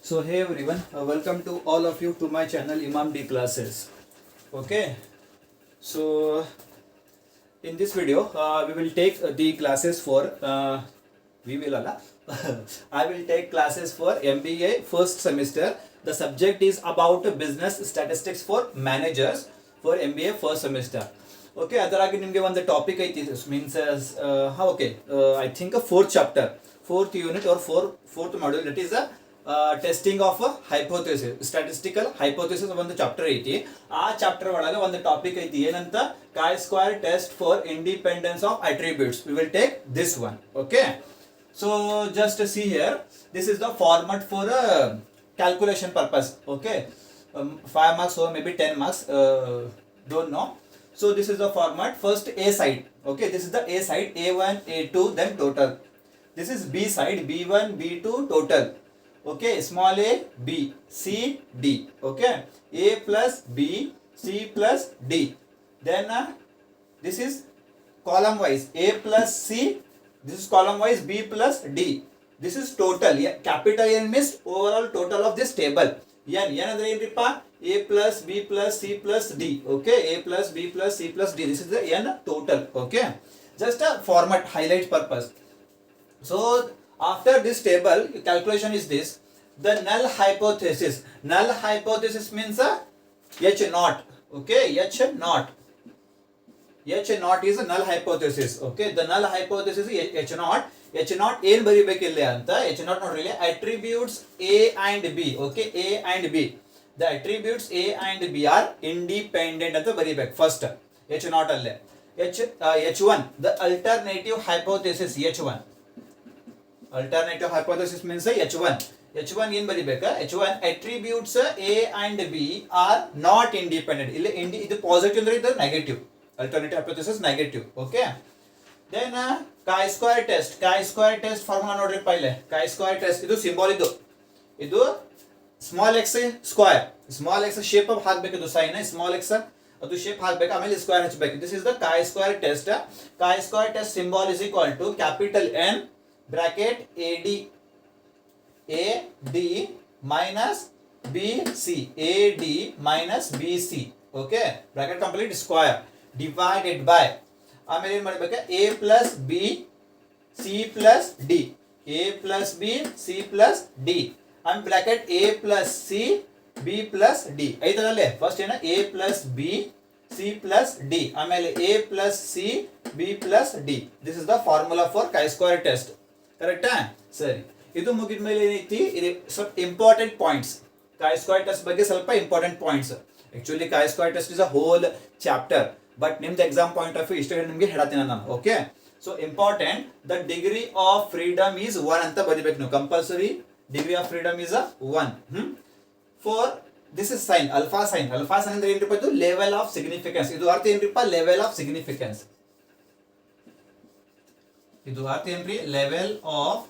So hey everyone, welcome to all of you to my channel Imam D classes. Okay, so in this video we will take the classes for we will alla I will take classes for MBA first semester. The subject is about business statistics for managers for MBA first semester. Okay, ಅದರಾಗಿ ನಿಮಗೆ ಒಂದು topic ಐತಿ means okay I think fourth chapter fourth unit or fourth module that is testing of hypothesis statistical hypothesis ಒಂದು chapter ಐತಿ. ಆ chapter ಒಳಗೆ ಒಂದು topic ಐತಿ ಏನಂತ chi-square test for independence of attributes. We will take this one. Okay, so just see here, this is the format for calculation purpose. Okay, 5 marks or maybe 10 marks, don't know. So this is the format. First A side. Okay, this is the A side, A1 A2 then total. This is B side, B1 B2 total. Okay, small a B C D. Okay, A plus B C plus D. Then this is column wise, A plus C. This is column wise, B plus D. This is total. Capital N means overall total of this table. N ಅಂದ್ರೆ ಏನ್ರಿಪ್ಪ A plus B plus C plus D. Okay, A plus B plus C plus D. This is the N total. Okay, just a format highlight purpose. So after this table calculation is this, the null hypothesis. Null hypothesis means H naught. Okay, H naught. H naught is a null hypothesis. Okay, the null hypothesis is H naught. H naught ಏನು ಬರಿಬೇಕಿಲ್ಲ ಅಂತ H naught ನೋಡ್ರಿ attributes A and B. Okay, A and B. The attributes A and B are independent ಅಂತ ಬರಿಬೇಕು first H naught ಅಲ್ಲೇ. H1 the alternative hypothesis H1. Alternative hypothesis means H1. H1 ಏನು ಬರಿಬೇಕಾ H1 attributes A and B are not independent. ಇಲ್ಲಿ ಇದು positive ಅಂದ್ರೆ ಇದು negative. Alternative hypothesis negative. Okay, then chi-square test. Chi-square test formula ನೋಡ್ರಿ ಪೈಲೆ. Chi-square test ಇದು symbol ಇದು small x square. Small x shape up ಹಾಕಬೇಕು. ಇದು ಸೈನ್ ಸ್ಮಾಲ್ x ಅದು ಶೇಪ್ ಹಾಕಬೇಕು, ಆಮೇಲೆ ಸ್ಕ್ವೇರ್ ಹಚ್ಚಬೇಕು. This is the chi-square test. Chi-square test symbol is equal to capital N bracket AD minus BC. AD minus BC. Okay, bracket complete square divided by ಆಮೇಲೆ ಏನು ಮಾಡಬೇಕು A plus B C plus D. A plus B C plus D and bracket A plus C B plus D. ಐದರಲ್ಲೇ first ಏನ A plus B C plus D ಆಮೇಲೆ A plus C B plus D. This is the formula for chi-square test. ಕರೆಕ್ಟಾ? ಸರಿ, ಇದು ಮುಗಿದ ಮೇಲೆ ಏನೈತಿ, ಇದು ಸ್ವಲ್ಪ ಇಂಪಾರ್ಟೆಂಟ್ ಪಾಯಿಂಟ್ಸ್. chi-square test ಬಗ್ಗೆ ಸ್ವಲ್ಪ important points. Actually chi-square test is a whole chapter, but ನಿಮ್ದು ಎಕ್ಸಾಮ್ ಪಾಯಿಂಟ್ ಆಫ್ ವ್ಯೂ ಇಷ್ಟ ನಿಮಗೆ ಹೇಳತ್ತೀನಿ ನಾನು. Okay, so important the degree of freedom is 1 ಅಂತ ಬರಿಬೇಕು ನೀವು. Compulsory degree of freedom is 1. For this is sign alpha sign. Alpha sign ಅಂದ್ರೆ ಏನ್ರಿಪ್ಪ ಇದು ಲೆವೆಲ್ ಆಫ್ ಸಿಗ್ನಿಫಿಕೆನ್ಸ್. ಇದು ಅರ್ಥ ಏನ್ರಿಪ್ಪ ಲೆವೆಲ್ ಆಫ್ ಸಿಗ್ನಿಫಿಕೆನ್ಸ್. ಇದು ಅರ್ಥ ಏನ್ರಿ level of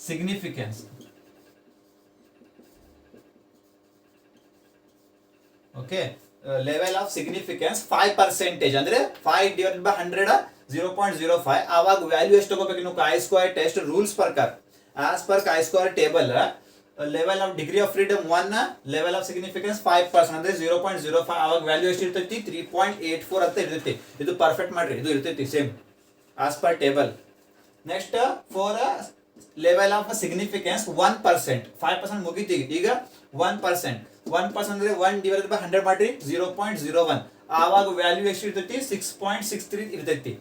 significance. Okay, level of significance 5% ಅಂದ್ರೆ 5 divided by 100 0.05. ಆವಾಗ ವ್ಯಾಲ್ಯೂ ಎಷ್ಟು ತಗೋಬೇಕು ನೀವು chi-square ಟೆಸ್ಟ್ ರೂಲ್ಸ್ ಪ್ರಕಾರ. As per chi-square table level of degree of freedom 1, level of significance 5% ಅಂದ್ರೆ 0.05. ಆವಾಗ ವ್ಯಾಲ್ಯೂ ಎಷ್ಟು ಇರ್ತೈತಿ 3.84 ಅಂತ ಇರ್ತೈತಿ. ಇದು ಪರ್ಫೆಕ್ಟ್ ಮಾಡ್ರಿ, ಇದು ಇರ್ತೈತಿ same as per table. Next for level of significance 1%. 5% ಮುಗಿತಿ, ಈಗ 1%. 1% ಅಂದ್ರೆ 1 divided by 100 ಮಾಡ್ರಿ 0.01. ಆವಾಗ ವ್ಯಾಲ್ಯೂ ಎಷ್ಟು ಇರ್ತೈತಿ 6.63 ಇರ್ತೈತಿ.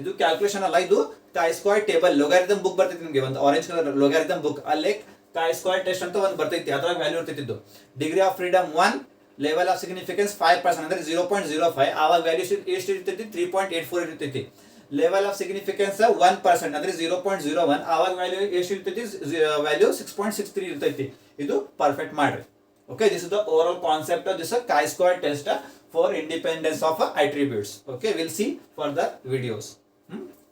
ಇದು ಕ್ಯಾಲ್ಕುಲೇಷನ್ ಅಲ್ಲ, ಇದು chi-square ಟೇಬಲ್ ಲೊಗಾರಿಥಮ್ ಬುಕ್ ಬರ್ತೈತಿ ನಿಮಗೆ, ಒಂದು ಆರೆಂಜ್ ಕಲರ್ ಲೊಗಾರಿಥಮ್ ಬುಕ್. ಅಲ್ಲೇ chi-square ಟೆಸ್ಟ್ ಅಂತ ಒಂದು ಬರ್ತೈತಿ, ಅದ್ರಾಗ ವ್ಯಾಲ್ಯೂ ಇರ್ತೈತಿ. ಇದು degree of freedom 1, level of significance 5% ಅಂದ್ರೆ 0.05. ಆವಾಗ ವ್ಯಾಲ್ಯೂ ಎಷ್ಟು ಇರ್ತೈತಿ 3.84 ಇರ್ತೈತಿ. ಲೆವೆಲ್ ಆಫ್ ಸಿಗ್ನಿಫಿಕೆನ್ಸ್ 1% ಅಂದ್ರೆ 0.01. ಆವಾಗ ವ್ಯಾಲ್ಯೂ ಎಷ್ಟು ಇರ್ತೈತಿ ವ್ಯಾಲ್ಯೂ 6.63 ಇರ್ತೈತಿ. ಇದು ಪರ್ಫೆಕ್ಟ್ ಮಾಡ್ರಿ. Okay, this is the overall concept of this chi-square test for independence of attributes. Okay, we'll see further videos.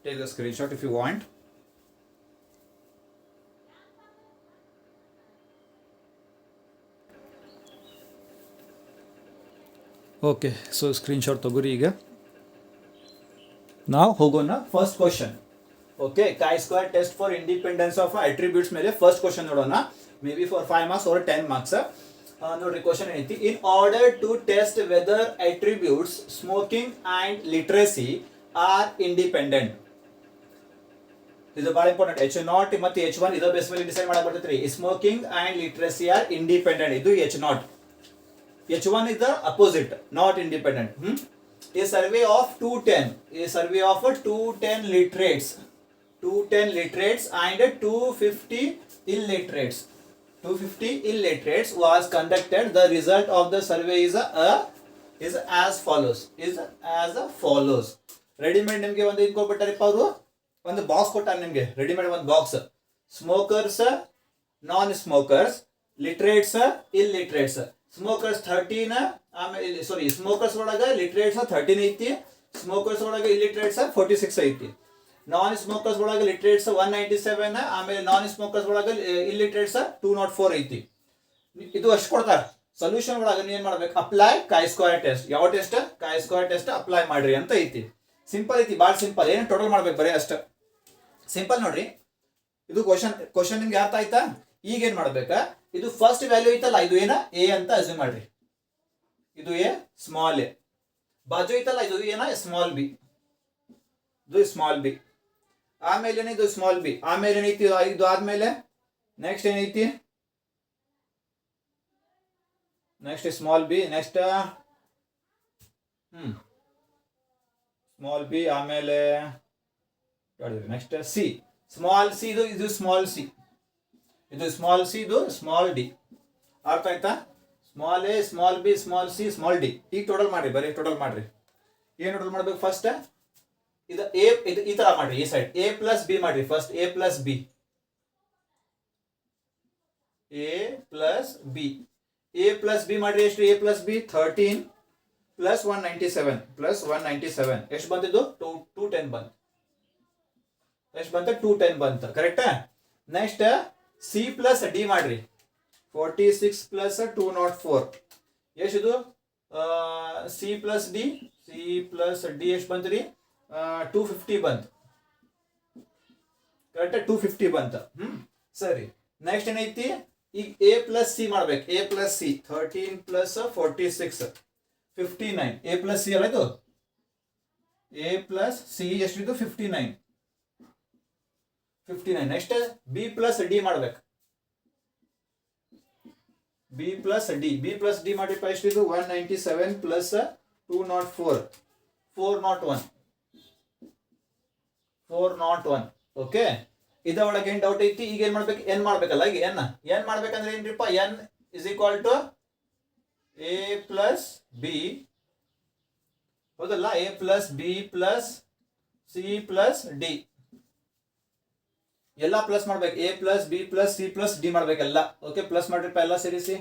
Take the screenshot if you want. Okay, so screenshot ತಗೋರಿ. ಈಗ ನಾವು ಹೋಗೋಣ first question. Okay chi-square test for independence of attributes ಮೇಲೆ first question ನೋಡೋಣ. Maybe for 5 marks or 10 marks. ನೋಡ್ರಿ question ಏನೈತಿ. In order to test whether attributes smoking and literacy are independent. ಇದು ಬಹಳ ಇಂಪಾರ್ಟೆಂಟ್. H0 ಮತ್ತು H1 ಇದರ base ಮೇಲೆ decide ಮಾಡಕ್ ಬರ್ತೈತ್ರಿ. Smoking and literacy are independent. ಇದು H0. H1 is the opposite, not independent. A survey of 210 literates and 250 illiterates was conducted. The result of the survey is as follows. Ready-made ನಿಮಗೆ ಒಂದು ಇದು ಕೊಟ್ಬಿಟ್ಟಾರಪ್ಪ ಅವರು, ಒಂದು box ಕೊಟ್ಟಾರೆ ನಿಮಗೆ. Readymade ಒಂದು box. Smokers, ನಾನ್ smokers, literates, illiterates. Smokers 13, ಆಮೇಲೆ smokers ಒಳಗೆ literates 13 ಐತಿ. ಸ್ಮೋಕರ್ಸ್ ಒಳಗೆ ಇಲ್ಲಿಟ್ರೇಟ್ಸ್ 46 ಐತಿ. ನಾನ್ ಸ್ಮೋಕರ್ಸ್ ಒಳಗೆ ಲಿಟ್ರೇಟ್ಸ್ 197, ಆಮೇಲೆ ನಾನ್ ಸ್ಮೋಕರ್ಸ್ ಒಳಗೆ ಇಲ್ಲಿಟ್ರೇಟ್ಸ್ 204 ಐತಿ. ಇದು ಅಷ್ಟು ಕೊಡ್ತಾರೆ. ಸೊಲ್ಯೂಷನ್ ಒಳಗೆ ನೀವು ಏನ್ ಮಾಡ್ಬೇಕು? Apply chi-square test. ಯಾವ ಟೆಸ್ಟ್? chi-square ಟೆಸ್ಟ್ ಅಪ್ಲೈ ಮಾಡ್ರಿ ಅಂತ ಐತಿ. ಸಿಂಪಲ್ ಐತಿ, ಭಾಳ ಸಿಂಪಲ್. ಏನು ಟೋಟಲ್ ಮಾಡ್ಬೇಕು ಬರೀ ಅಷ್ಟ ಸಿಂಪಲ್ ನೋಡ್ರಿ. ಇದು ಕ್ವಶನ್ ನಿಮ್ಗೆ ಅರ್ಥ ಆಯ್ತಾ? ಈಗ ಏನ್ ಮಾಡ್ಬೇಕಾ? ಇದು ಫಸ್ಟ್ ವ್ಯಾಲ್ಯೂ ಐತಲ್ಲ, ಇದು ಏನ ಎ ಅಂತ ಅಸ್ಯೂಮ್ ಮಾಡ್ರಿ. ಇದು ಎ, ಸ್ಮಾಲ್ ಎ. ಬಾಜು ಐತಲ್ಲ, ಇದು ಏನ ಸ್ಮಾಲ್ ಬಿ. ಇದು ಸ್ಮಾಲ್ ಬಿ. ಆಮೇಲೆ ಇದು ಸ್ಮಾಲ್ ಬಿ. ಆಮೇಲೆ ಏನೈತಿ? ಇದು ಆದ್ಮೇಲೆ ನೆಕ್ಸ್ಟ್ ಏನೈತಿ? Next small B. Next small B. ಆಮೇಲೆ ನೆಕ್ಸ್ಟ್ ಸಿ. Small C. ಇದು ಸ್ಮಾಲ್ ಸಿ. ಇದು ಸ್ಮಾಲ್ ಸಿ, ಇದು ಸ್ಮಾಲ್ ಡಿ. ಅರ್ಥ ಆಯ್ತಾ? Small A, small B, small C, small D. ಈಗ ಟೋಟಲ್ ಮಾಡ್ರಿ, ಬರೀ ಟೋಟಲ್ ಮಾಡ್ರಿ. ಏನ್ ಟೋಟಲ್ ಮಾಡ್ಬೇಕು? ಫಸ್ಟ್ ಇದು ಎ, ಇದು ಈ ತರ ಮಾಡ್ರಿ. ಈ ಸೈಡ್ ಎ ಪ್ಲಸ್ ಬಿ ಮಾಡ್ರಿ. First A plus B. A plus B. A plus B ಮಾಡ್ರಿ. ಎಷ್ಟು? ಎ ಪ್ಲಸ್ ಬಿ 13 ಪ್ಲಸ್ 197 ಎಷ್ಟು ಬಂತಿದ್ದು? 210 ಬಂತು. ಎಷ್ಟು ಬಂತ? 210 ಬಂತು. ಕರೆಕ್ಟಾ? ನೆಕ್ಸ್ಟ್ ಸಿ ಪ್ಲಸ್ ಡಿ ಮಾಡ್ರಿ. 46 ಪ್ಲಸ್ 204 ಎಷ್ಟಿದು? ಸಿ ಪ್ಲಸ್ ಡಿ ಎಷ್ಟು ಬಂತು ರೀ? 250 ಬಂತು. ಕರೆಕ್ಟಾ? 250 ಬಂತು. ಸರಿ. ನೆಕ್ಸ್ಟ್ ಏನೈತಿ? ಈಗ ಎ ಪ್ಲಸ್ ಸಿ ಮಾಡ್ಬೇಕು. A plus C 13 plus 46 59. A plus C ಅಲ್ಲ ಇದು? ಎ ಪ್ಲಸ್ ಸಿ ಎಷ್ಟಿದು? 59. ನೆಕ್ಸ್ಟ್ ಬಿ ಪ್ಲಸ್ ಡಿ ಮಾಡ್ಬೇಕು. ಬಿ ಪ್ಲಸ್ ಡಿ ಮಾಡಿ. ಎಷ್ಟಿದು? 197 ಪ್ಲಸ್ 204 401. ಓಕೆ. ಇದರೊಳಗೆ ಏನ್ ಡೌಟ್ ಐತಿ? ಈಗ ಏನ್ ಮಾಡ್ಬೇಕು? ಎನ್ ಮಾಡ್ಬೇಕಲ್ಲ. ಈಗ ಎನ್ ಮಾಡ್ಬೇಕಂದ್ರೆ ಏನ್ರಿಪ್ಪ? N is equal to A plus B, ಹೌದಲ್ಲ? A plus B plus C plus D ಎಲ್ಲ ಪ್ಲಸ್ ಮಾಡ್ಬೇಕು. A plus B plus C plus D ಮಾಡ್ಬೇಕೆಲ್ಲ. ಓಕೆ, ಪ್ಲಸ್ ಮಾಡ್ರಿಪ್ಪ ಎಲ್ಲ ಸೇರಿಸಿ.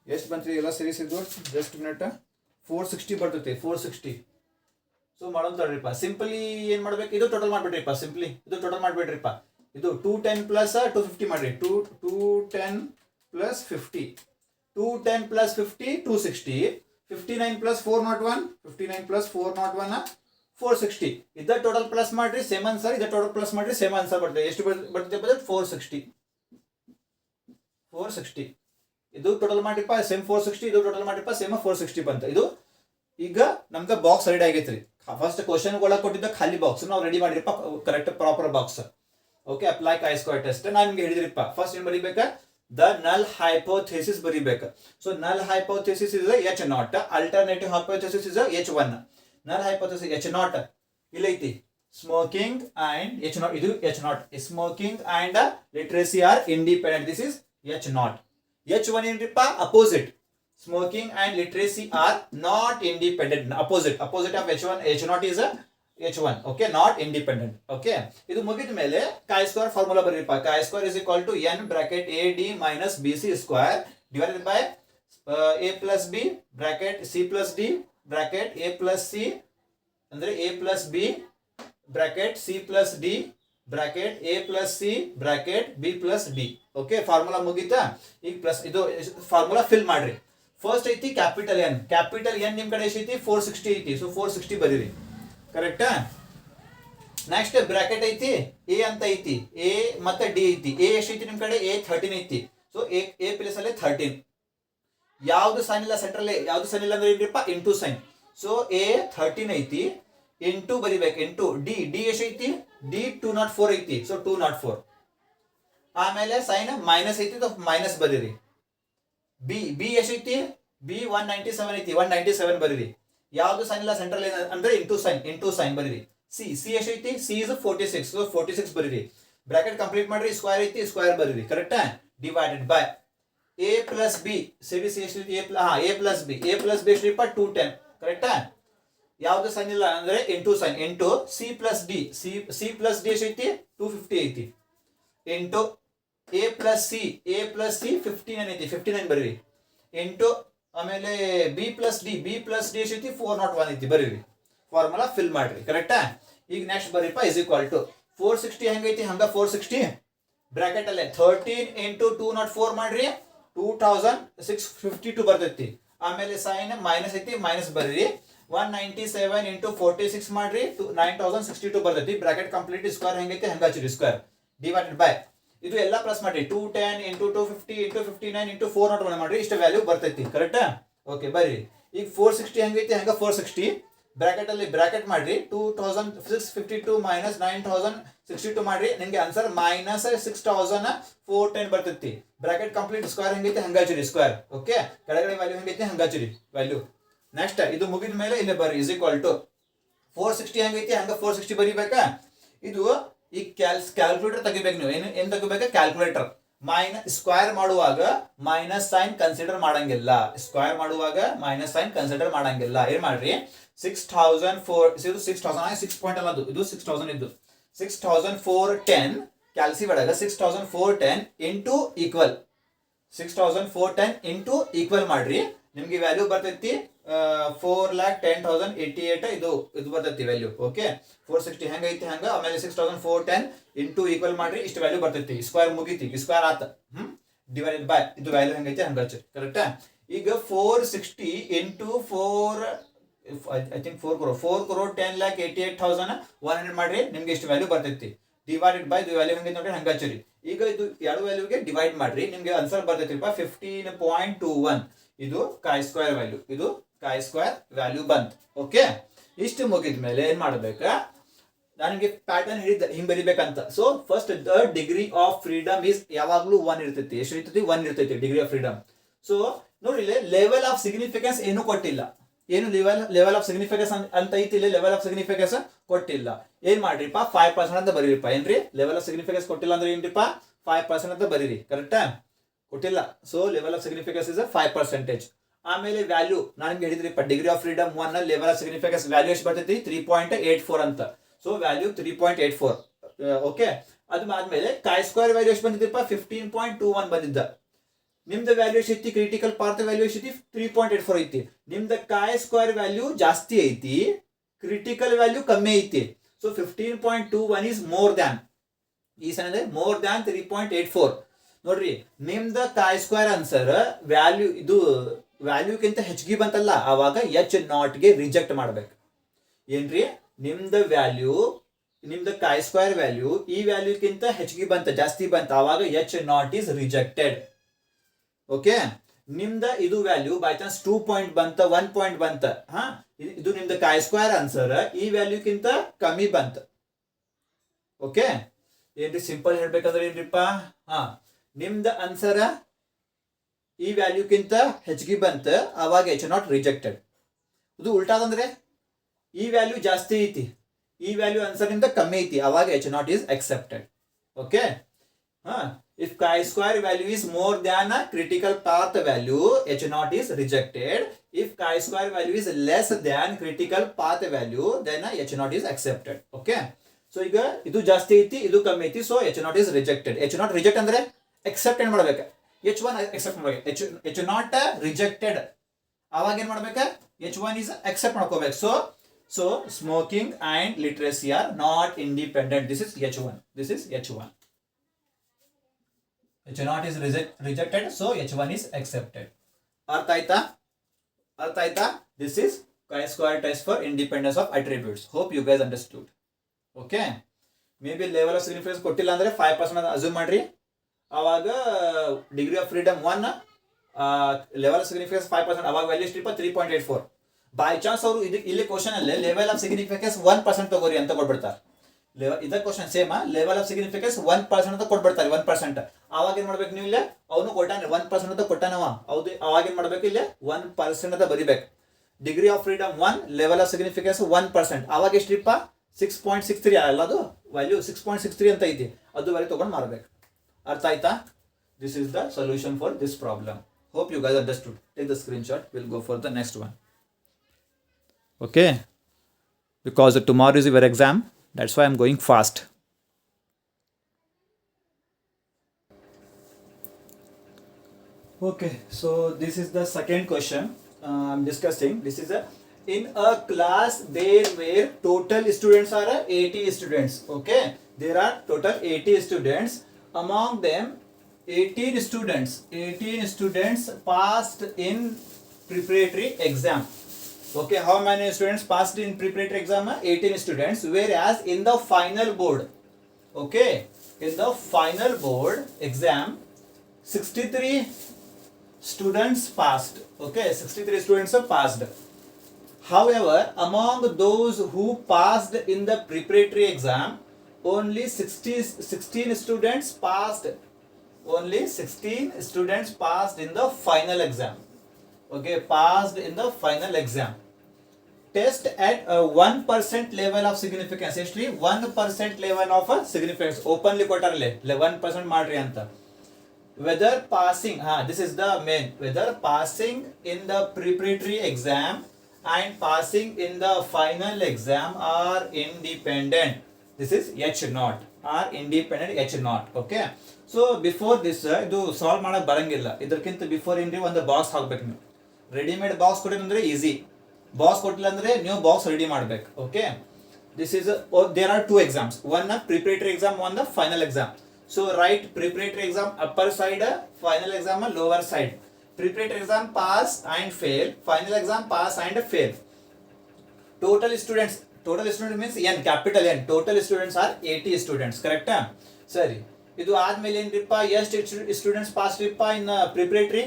ಎಷ್ಟು ಬಂತ್ರಿ ಎಲ್ಲ ಸೇರಿಸಿದ್ದು? Just minute. 460 ಬರ್ತೈತಿ. 460. ಸೊ ಮಾಡೋಣ ತಡ್ರಿಪ್ಪ. ಸಿಂಪಲಿ ಏನ್ ಮಾಡ್ಬೇಕು? ಇದು ಟೋಟಲ್ ಮಾಡ್ಬಿಡ್ರಿಪ್ಪ. ಸಿಂಪ್ಲಿ ಇದು ಟೋಟಲ್ ಮಾಡ್ಬಿಡ್ರಿಪ್ಪ. ಇದು 210 ಪ್ಲಸ್ 250 ಮಾಡ್ರಿ. 210 ಪ್ಲಸ್ 50. 210 ಪ್ಲಸ್ 50 260. 59 ಪ್ಲಸ್ 401 460. ಇದ ಟೋಟಲ್ ಪ್ಲಸ್ ಮಾಡ್ರಿ, ಸೇಮ್ ಆನ್ಸರ್. ಇದ ಟೋಟಲ್ ಪ್ಲಸ್ ಮಾಡ್ರಿ, ಸೇಮ್ ಆನ್ಸರ್ ಬರ್ತದೆ. ಎಷ್ಟು ಬರ್ತದೆ? 460. ಇದು ಟೋಟಲ್ ಮಾಡಿಪ್ಪ, ಸೇಮ್ 460. ಇದು ಟೋಟಲ್ ಮಾಡಿಪ್ಪ, ಸೇಮ್ 460 ಬಂತ. ಇದು ಈಗ ನಮ್ಗೆ ಬಾಕ್ಸ್ ರೆಡಿ ಆಗೈತ್ರಿ. ಫಸ್ಟ್ ಕ್ವಶನ್ ಒಳಗೆ ಕೊಟ್ಟಿದ್ದ ಖಾಲಿ ಬಾಕ್ಸ್ ನಾವು ರೆಡಿ ಮಾಡಿರಪ್ಪ. Correct proper box. Okay, apply chi-square test ನಾನು ನಿಮ್ಗೆ ಹೇಳಿದ್ರಿಪ್ಪ. ಫಸ್ಟ್ ಏನ್ ಬರೀಬೇಕಾ? ದ ನಲ್ ಹೈಪೋಥೆಸಿಸ್ ಬರೀಬೇಕು. So null hypothesis is H0. Alternative hypothesis is H1. Null hypothesis H0 ಇಲ್ಲೈತಿ. Smoking and H0. ಇದು H0. Smoking and literacy are independent. This is H0. H1 ಏನ್ರಿಪ್ಪ? Opposite. Smoking and literacy are not independent. Opposite of H1. H0 is H1. Okay, not independent. Okay, ಇದು ಮುಗಿದ ಮೇಲೆ chi-square formula ಬರೀಪ್ಪ. chi-square is equal to n bracket AD minus BC square divided by A plus B bracket C plus D bracket A plus C ಅಂದ್ರೆ A plus B bracket C plus D bracket A plus C bracket B plus D. Okay, formula ಮುಗೀತಾ? ಈಗ plus ಇದು formula fill ಮಾಡ್ರಿ. First ಐತಿ capital N. Capital N ನಿಮ್ ಕಡೆ ಎಷ್ಟೈತಿ? 460 ಐತಿ. ಸೊ 460 ಬರೀರಿ. ಕರೆಕ್ಟಾ? ನೆಕ್ಸ್ಟ್ ಬ್ರಾಕೆಟ್ ಐತಿ ಎ ಅಂತ ಐತಿ, ಎ ಮತ್ತೆ ಡಿ ಐತಿ. ಎ ಎಷ್ಟು ಐತಿ ನಿಮ್ ಕಡೆ? ಎ 13 ಐತಿ. ಸೊ ಎ ಪ್ಲೇಸ್ ಅಲ್ಲಿ 13. ಯಾವ್ದು ಸೈನ್ ಇಲ್ಲ ಸೆಂಟ್ರಲ್, ಯಾವ್ದು ಸೈನ್ ಇಲ್ಲ ಅಂದ್ರೆ ಏನ್ರಿಪ್ಪ? Into sign. ಸೊ ಎ 13 ಐತಿ, ಇಂಟು ಬರಿಬೇಕು. ಇಂಟು ಡಿ ಎಷ್ಟು ಐತಿ? ಡಿ 204 ಐತಿ. ಸೊ 204. ಆಮೇಲೆ ಸೈನ್ ಮೈನಸ್ ಐತಿ, ಮೈನಸ್ ಬರೀರಿ. ಬಿ ಎಷ್ಟೈತಿ? ಬಿ 197 ಐತಿ, 197 ಬರೀರಿ. ಯಾವ್ದು ಸೈನ್ ಇಲ್ಲ ಸೆಂಟ್ರಲ್ ಅಂದ್ರೆ ಇಂಟು ಸೈನ್ ಬರೀರಿ. ಸಿ ಎಷ್ಟೈತಿ? C is 46. ಸೊ 46 ಬರೀರಿ. ಬ್ರಾಕೆಟ್ ಕಂಪ್ಲೀಟ್ ಮಾಡ್ರಿ. ಸ್ಕ್ವೇರ್ ಐತಿ, ಸ್ಕ್ವೇರ್ ಬರೀರಿ. ಕರೆಕ್ಟಾ? Divided by A plus B. C ಎಷ್ಟೈತಿ? ಎ ಪ್ಲಸ್ ಬಿ ಎಷ್ಟಿಪ್ಪ? 210. ಕರೆಕ್ಟಾ? ಯಾವ್ದು ಸೈನ್ ಇಲ್ಲ ಅಂದ್ರೆ into sign. Into C plus D. C plus D ಎಷ್ಟೈತಿ? 250 ಐತಿ. ಇಂಟು ಎ ಪ್ಲಸ್ ಸಿ 59 ಐತಿ, 59 ಬರೀರಿ. ಇಂಟು ಆಮೇಲೆ ಬಿ ಪ್ಲಸ್ ಡಿ ಎಷ್ಟೈತಿ? 401 ಐತಿ. ಬರೀರಿ. ಫಾರ್ಮುಲಾ ಫಿಲ್ ಮಾಡ್ರಿ. ಕರೆಕ್ಟಾ? ಈಗ ನೆಕ್ಸ್ಟ್ ಬರೀಪ್ಪ ಇಸ್ ಈಕ್ವಲ್ ಟು 460 ಹೆಂಗೈತಿ ಹಂಗ 460 ಬ್ರಾಕೆಟ್ ಅಲ್ಲೇ 13 ಇಂಟು 204 ಮಾಡ್ರಿ. 2652 ಬರ್ತೈತಿ. ಆಮೇಲೆ ಸೈನ್ ಮೈನಸ್ ಐತಿ, ಮೈನಸ್ ಬರೀರಿ. 197 ಇಂಟು 46 ಮಾಡ್ರಿ. 9062 ಬರ್ತೈತಿ. Bracket complete. ಸ್ಕ್ವೇರ್ ಹೆಂಗೈತಿ ಹಂಗ ಹಚ್ಚಿರಿ. ಸ್ಕ್ವೇರ್ ಡಿವೈಡೆಡ್ ಬೈ ಇದು ಎಲ್ಲ ಪ್ಲಸ್ ಮಾಡ್ರಿ. 210 ಇಂಟು 250 ಇಂಟು 59 ಇಂಟು 401 ಮಾಡ್ರಿ. ಇಷ್ಟು ವ್ಯಾಲ್ಯೂ ಬರ್ತೈತಿ. ಕರೆಕ್ಟಾ? ಓಕೆ ಬರ್ರಿ. ಈಗ 460 ಹೆಂಗೈತಿ ಹಂಗ 460 ಬ್ರಾಕೆಟ್ ಅಲ್ಲಿ ಬ್ರಾಕೆಟ್ ಮಾಡ್ರಿ. 2652 ಮೈನಸ್ 9062 ಮಾಡ್ರಿ. ನಿಮ್ಗೆ ಆನ್ಸರ್ ಮೈನಸ್ 6410 ಬರ್ತೈತಿ. Bracket complete. ಸ್ಕ್ವೇರ್ ಹೆಂಗೈತಿ ಹಂಗ ಹಚ್ಚಿರಿ. ಸ್ಕ್ವೇರ್. ಓಕೆ, ಕೆಳಗಡೆ ವ್ಯಾಲ್ಯೂ ಹೆಂಗೈತಿ ಹಂಗ ಹಚ್ಚಿರಿ ವ್ಯಾಲ್ಯೂ. ನೆಕ್ಸ್ಟ್ ಇದು ಮುಗಿದ ಮೇಲೆ ಇಲ್ಲಿ ಬರ್ರಿ ಇಸ್ ಈಕ್ವಲ್ ಟು 460 ಹೆಂಗೈತಿ ಹಂಗ 460 ಬರಿಬೇಕಾ? ಇದು ಈ ಕ್ಯಾಲ್ಕುಲೇಟರ್ ತೆಗಿಬೇಕು ನೀವು. ಏನ್ ತೆಗಿಬೇಕಾ? ಕ್ಯಾಲ್ಕುಲೇಟರ್. ಸ್ಕ್ವೇರ್ ಮಾಡುವಾಗ ಮೈನಸ್ ಸೈನ್ ಕನ್ಸಿಡರ್ ಮಾಡಂಗಿಲ್ಲ. ಸ್ಕ್ವೇರ್ ಮಾಡುವಾಗ ಮೈನಸ್ ಸೈನ್ ಕನ್ಸಿಡರ್ ಮಾಡಂಗಿಲ್ಲ. ಏನ್ ಮಾಡ್ರಿ? 6004 ಇದು 6000 6 ಪಾಯಿಂಟ್ ಅಲ್ಲ, ಇದು 6000 ಇದ್ದು 6410 ಕ್ಯಾಲ್ಸಿ ಒಳಗ 6410 ಇಂಟು ಈಕ್ವಲ್ 6410 ಇಂಟು ಈಕ್ವಲ್ ಮಾಡ್ರಿ. ನಿಮ್ಗೆ ವ್ಯಾಲ್ಯೂ ಬರ್ತೈತಿ 4,10,088 ಇದು ಬರ್ತೈತಿ ವ್ಯಾಲ್ಯೂ. ಓಕೆ, 460 ಹೆಂಗೈತಿ ಹಂಗ. ಆಮೇಲೆ 6410 ಇಂಟು ಈಕ್ವಲ್ ಮಾಡ್ರಿ. ಇಷ್ಟು ವ್ಯಾಲ್ಯೂ ಬರ್ತೈತಿ. ಸ್ಕ್ವೇರ್ ಮುಗಿತಿ. ಸ್ಕ್ವೇರ್ ಆತ. ಡಿವೈಡೆಡ್ ಬೈ ಇದು ವ್ಯಾಲ್ಯೂ ಹೆಂಗೈತಿ ಹಂಗ ಹಚ್ಚಿ. ಕರೆಕ್ಟಾ? ಈಗ 460 ಇಂಟು 4 crore 10,88,100 ಮಾಡ್ರಿ. ನಿಮ್ಗೆ ಇಷ್ಟು ವ್ಯಾಲ್ಯೂ ಬರ್ತೈತಿ. ಡಿವೈಡೆಡ್ ಬೈ ಇದು ವ್ಯಾಲ್ಯೂ ಹೆಂಗೈತಿ ನೋಡ್ರಿ ಹಂಗ ಹಚ್ಚಿರಿ. ಈಗ ಇದು ಎರಡು ವ್ಯಾಲ್ಯೂಗೆ ಡಿವೈಡ್ ಮಾಡ್ರಿ. ನಿಮ್ಗೆ ಆನ್ಸರ್ ಬರ್ತೈತಿ 15.21. ಇದು ಸ್ಕ್ವೇರ್ ವ್ಯಾಲ್ಯೂ. ಇದು ಸ್ಕ್ವೇರ್ ವ್ಯಾಲ್ಯೂ ಬಂತು. ಓಕೆ, ಇಷ್ಟು ಮುಗಿದ್ಮೇಲೆ ಏನ್ ಮಾಡ್ಬೇಕಾ? ನನಗೆ ಪ್ಯಾಟರ್ನ್ ಹೇಳಿದ್ದೆ ಹಿಂಗ್ ಬರಿಬೇಕಂತ. So first the degree of freedom is ಯಾವಾಗ್ಲೂ 1 ಇರ್ತೈತಿ. ಎಷ್ಟು ಇರ್ತೈತಿ? 1 ಇರ್ತೈತಿ ಡಿಗ್ರಿ ಆಫ್ ಫ್ರೀಡಮ್. ಸೊ ನೋಡ್ರಿ, ಲೆವೆಲ್ ಆಫ್ ಸಿಗ್ನಿಫಿಕೆನ್ಸ್ ಏನು ಕೊಟ್ಟಿಲ್ಲ. ಏನು ಲೆವೆಲ್ ಆಫ್ ಸಿಗ್ನಿಫಿಕೆನ್ಸ್ ಅಂತ ಐತಿ. ಲೆವೆಲ್ ಆಫ್ ಸಿಗ್ನಿಫಿಕೆನ್ಸ್ ಕೊಟ್ಟಿಲ್ಲ. ಏನ್ ಮಾಡ್ರಿಪ್ಪ? 5% ಅಂತ ಬರೀರಿಪ್ಪ. ಏನ್ರಿ? ಲೆವೆಲ್ ಆಫ್ ಸಿಗ್ನಿಫಿಕೆನ್ಸ್ ಕೊಟ್ಟಿಲ್ಲ ಅಂದ್ರೆ ಏನ್ರಿಪ್ಪ? 5% ಅಂತ ಬರೀರಿ. ಕರೆಕ್ಟಾ? ಕೊಟ್ಟಿಲ್ಲ. So level of significance is 5%. ಆಮೇಲೆ ವ್ಯಾಲ್ಯೂ ನಾನು ನಿಮ್ಗೆ ಹೇಳಿದ್ರಿಪ್ಪ degree of freedom 1 level of significance value ಎಷ್ಟು ಬರ್ತೈತಿ? 3.84 ಅಂತ. So value 3.84. ಓಕೆ, ಅದು ಆದ್ಮೇಲೆ ಸ್ಕ್ವೇರ್ ವ್ಯಾಲ್ಯೂ ಎಷ್ಟು ಬಂದಿದ್ದಪ್ಪ? 15.21 ಬಂದಿದ್ದ. ನಿಮ್ದು ವ್ಯಾಲ್ಯೂ ಎಷ್ಟೈತಿ? ಕ್ರಿಟಿಕಲ್ ಪಾರ್ಟ್ ವ್ಯಾಲ್ಯೂ ಎಷ್ಟೈತಿ? 3.84 ಐತಿ. ನಿಮ್ದು ಸ್ಕ್ವೇರ್ ವ್ಯಾಲ್ಯೂ ಜಾಸ್ತಿ ಐತಿ, ಕ್ರಿಟಿಕಲ್ ವ್ಯಾಲ್ಯೂ ಕಮ್ಮಿ ಐತಿ. So 15.21 is more than. ಈ ಸಲ ಮೋರ್ ದ್ಯಾನ್ 3.84. ನೋಡ್ರಿ, ನಿಮ್ದ ಸ್ಕ್ವೇರ್ ಆನ್ಸರ್ ವ್ಯಾಲ್ಯೂ ಇದು ವ್ಯಾಲ್ಯೂಕ್ಕಿಂತ ಹೆಚ್ಚಿಗೆ ಬಂತಲ್ಲ, ಅವಾಗ H0 ಗೆ ರಿಜೆಕ್ಟ್ ಮಾಡ್ಬೇಕು. ಏನ್ರಿ? ನಿಮ್ದ ವ್ಯಾಲ್ಯೂ ನಿಮ್ದ ಸ್ಕ್ವೇರ್ ವ್ಯಾಲ್ಯೂ ಈ ವ್ಯಾಲ್ಯೂಕ್ಕಿಂತ ಹೆಚ್ಚಿಗೆ ಬಂತ, ಜಾಸ್ತಿ ಬಂತ, ಅವಾಗ H0 ಈಸ್ ರಿಜೆಕ್ಟೆಡ್. ಓಕೆ, ನಿಮ್ದ ಇದು ವ್ಯಾಲ್ಯೂ ಬೈ ಚಾನ್ಸ್ 2 ಪಾಯಿಂಟ್ ಬಂತ, 1 ಪಾಯಿಂಟ್ ಬಂತ, ಇದು ನಿಮ್ದ ಸ್ಕ್ವೇರ್ ಆನ್ಸರ್ ಈ ವ್ಯಾಲ್ಯೂಕ್ಕಿಂತ ಕಮ್ಮಿ ಬಂತ. ಓಕೆ, ಏನ್ರಿ ಸಿಂಪಲ್ ಹೇಳ್ಬೇಕಂದ್ರೆ ಏನ್ರಿಪ್ಪ? ನಿಮ್ದ ಆನ್ಸರ್ ಈ ವ್ಯಾಲ್ಯೂಕ್ಕಿಂತ ಹೆಚ್ಚಿಗೆ ಬಂತ, ಅವಾಗ H0 ರಿಜೆಕ್ಟೆಡ್. ಇದು ಉಲ್ಟಾದಂದ್ರೆ ಈ ವ್ಯಾಲ್ಯೂ ಜಾಸ್ತಿ ಐತಿ, ಈ ವ್ಯಾಲ್ಯೂ ಆನ್ಸರ್ ಇಂದ ಕಮ್ಮಿ ಐತಿ, ಅವಾಗ H0 is accepted. Okay, if chi-square value is more than a critical path value, H0 is rejected. If chi-square value is less than critical path value, then H0 is accepted. Okay, so ಈಗ ಇದು ಜಾಸ್ತಿ ಐತಿ, ಇದು ಕಮ್ಮಿ ಐತಿ, so H0 is rejected. H0 reject ಅಂದ್ರೆ accept ಏನ್ ಮಾಡ್ಬೇಕು? H1 accept ಮಾಡ್ಬೇಕು. H0 rejected, ಅವಾಗ ಏನ್ ಮಾಡ್ಬೇಕು? H1 is accept ಮಾಡ್ಕೋಬೇಕು. So smoking and literacy are not independent. This is H1. This is H1. H0 is rejected, so H1 is accepted. ಅರ್ಥ ಆಯ್ತಾ? This is chi-square test for independence of attributes. Hope you guys understood. Okay may be level of significance ಕೊಟ್ಟಿಲ್ಲ ಅಂದರೆ 5% ಅಂತ assume ಮಾಡ್ರಿ. ಆವಾಗ degree of freedom 1 level of significance 5%, ಅವಾಗ value ಎಷ್ಟಿಪ್ಪ 3.84. By chance ಅವರು ಇಲ್ಲಿ ಕ್ವಶನ್ ಅಲ್ಲಿ ಲೆವೆಲ್ ಆಫ್ ಸಿಗ್ನಿಫಿಕೆನ್ಸ್ 1% ತಗೋರಿ ಅಂತ ಕೊಟ್ಬಿಡ್ತಾರೆ. ಇದ question same level of significance 1% ಅಂತ ಕೊಟ್ಬಿಡ್ತಾರೆ. 1% ಅವಾಗ ಏನ್ ಮಾಡ್ಬೇಕು ನೀವು? ಇಲ್ಲೇ ಅವನು ಕೊಟ್ಟಾನೆ 1% ಅಂತ ಕೊಟ್ಟಾನವ. ಹೌದು, ಅವಾಗ ಏನ್ ಮಾಡ್ಬೇಕು? ಇಲ್ಲಿ 1% ಅಂತ ಬರಿಬೇಕು. Degree of freedom 1 level of significance 1%, ಅವಾಗ ಎಷ್ಟಿಪ್ಪ 6.63 ಅಲ್ಲ, ಅದು ವ್ಯಾಲ್ಯೂ 6.63 ಅಂತ ಐತಿ. ಅದು ವ್ಯಾಲ್ಯೂ ತಗೊಂಡು ಮಾರಬೇಕು. ಅರ್ಥ ಆಯ್ತಾ? This is the solution for this problem. Hope you guys understood. Take the screenshot. Will go for the next one. Okay, because tomorrow is your exam, that's why I'm going fast. Okay, so this is the second question I'm discussing. This is in a class there were total students are 80 students. Okay, there are total 80 students. Among them 18 students passed in preparatory exam. Okay, how many students passed in preparatory exam? 18 students. Whereas in the final board, okay, in the final board exam, 63 students passed. Okay, 63 students are passed. However, among those who passed in the preparatory exam, only 16 students passed. Only 16 students passed in the final exam. Okay, passed in the final exam. Test at a 1% level of significance. Actually 1% level of significance openly ಕೊಟ್ಟಾರಲ್ಲ 1% ಮಾಡ್ರಿ ಅಂತ. Whether passing, this is the main, whether passing in the preparatory exam and passing in the final exam are independent. This is H0, are independent H0. Okay, so before this ಇದು solve ಮಾಡಕ್ ಬರಂಗಿಲ್ಲ. ಇದಕ್ಕಿಂತ before ಏನ್ರಿ ಒಂದು box ಹಾಕ್ಬೇಕು ನೀವು. Readymade box ಕೊಟ್ಟಿರಂದ್ರೆ easy. Box ಕೊಟ್ಟಿಲ್ಲ ಅಂದ್ರೆ ನೀವು ಬಾಕ್ಸ್ ರೆಡಿ ಮಾಡ್ಬೇಕು. Okay, this is there are 2 exams, one preparatory exam, one the final exam. So write preparatory exam upper side, final exam lower side. Preparatory exam pass and fail, final exam pass and fail. Total students means N, capital N. Total students are 80 students. ಕರೆಕ್ಟಾ? ಸರಿ, ಇದು ಆದ್ಮೇಲೆ ಏನ್ರಿಪ್ಪ, ಎಷ್ಟು students pass ಇಪ್ಪ ಇನ್ preparatory?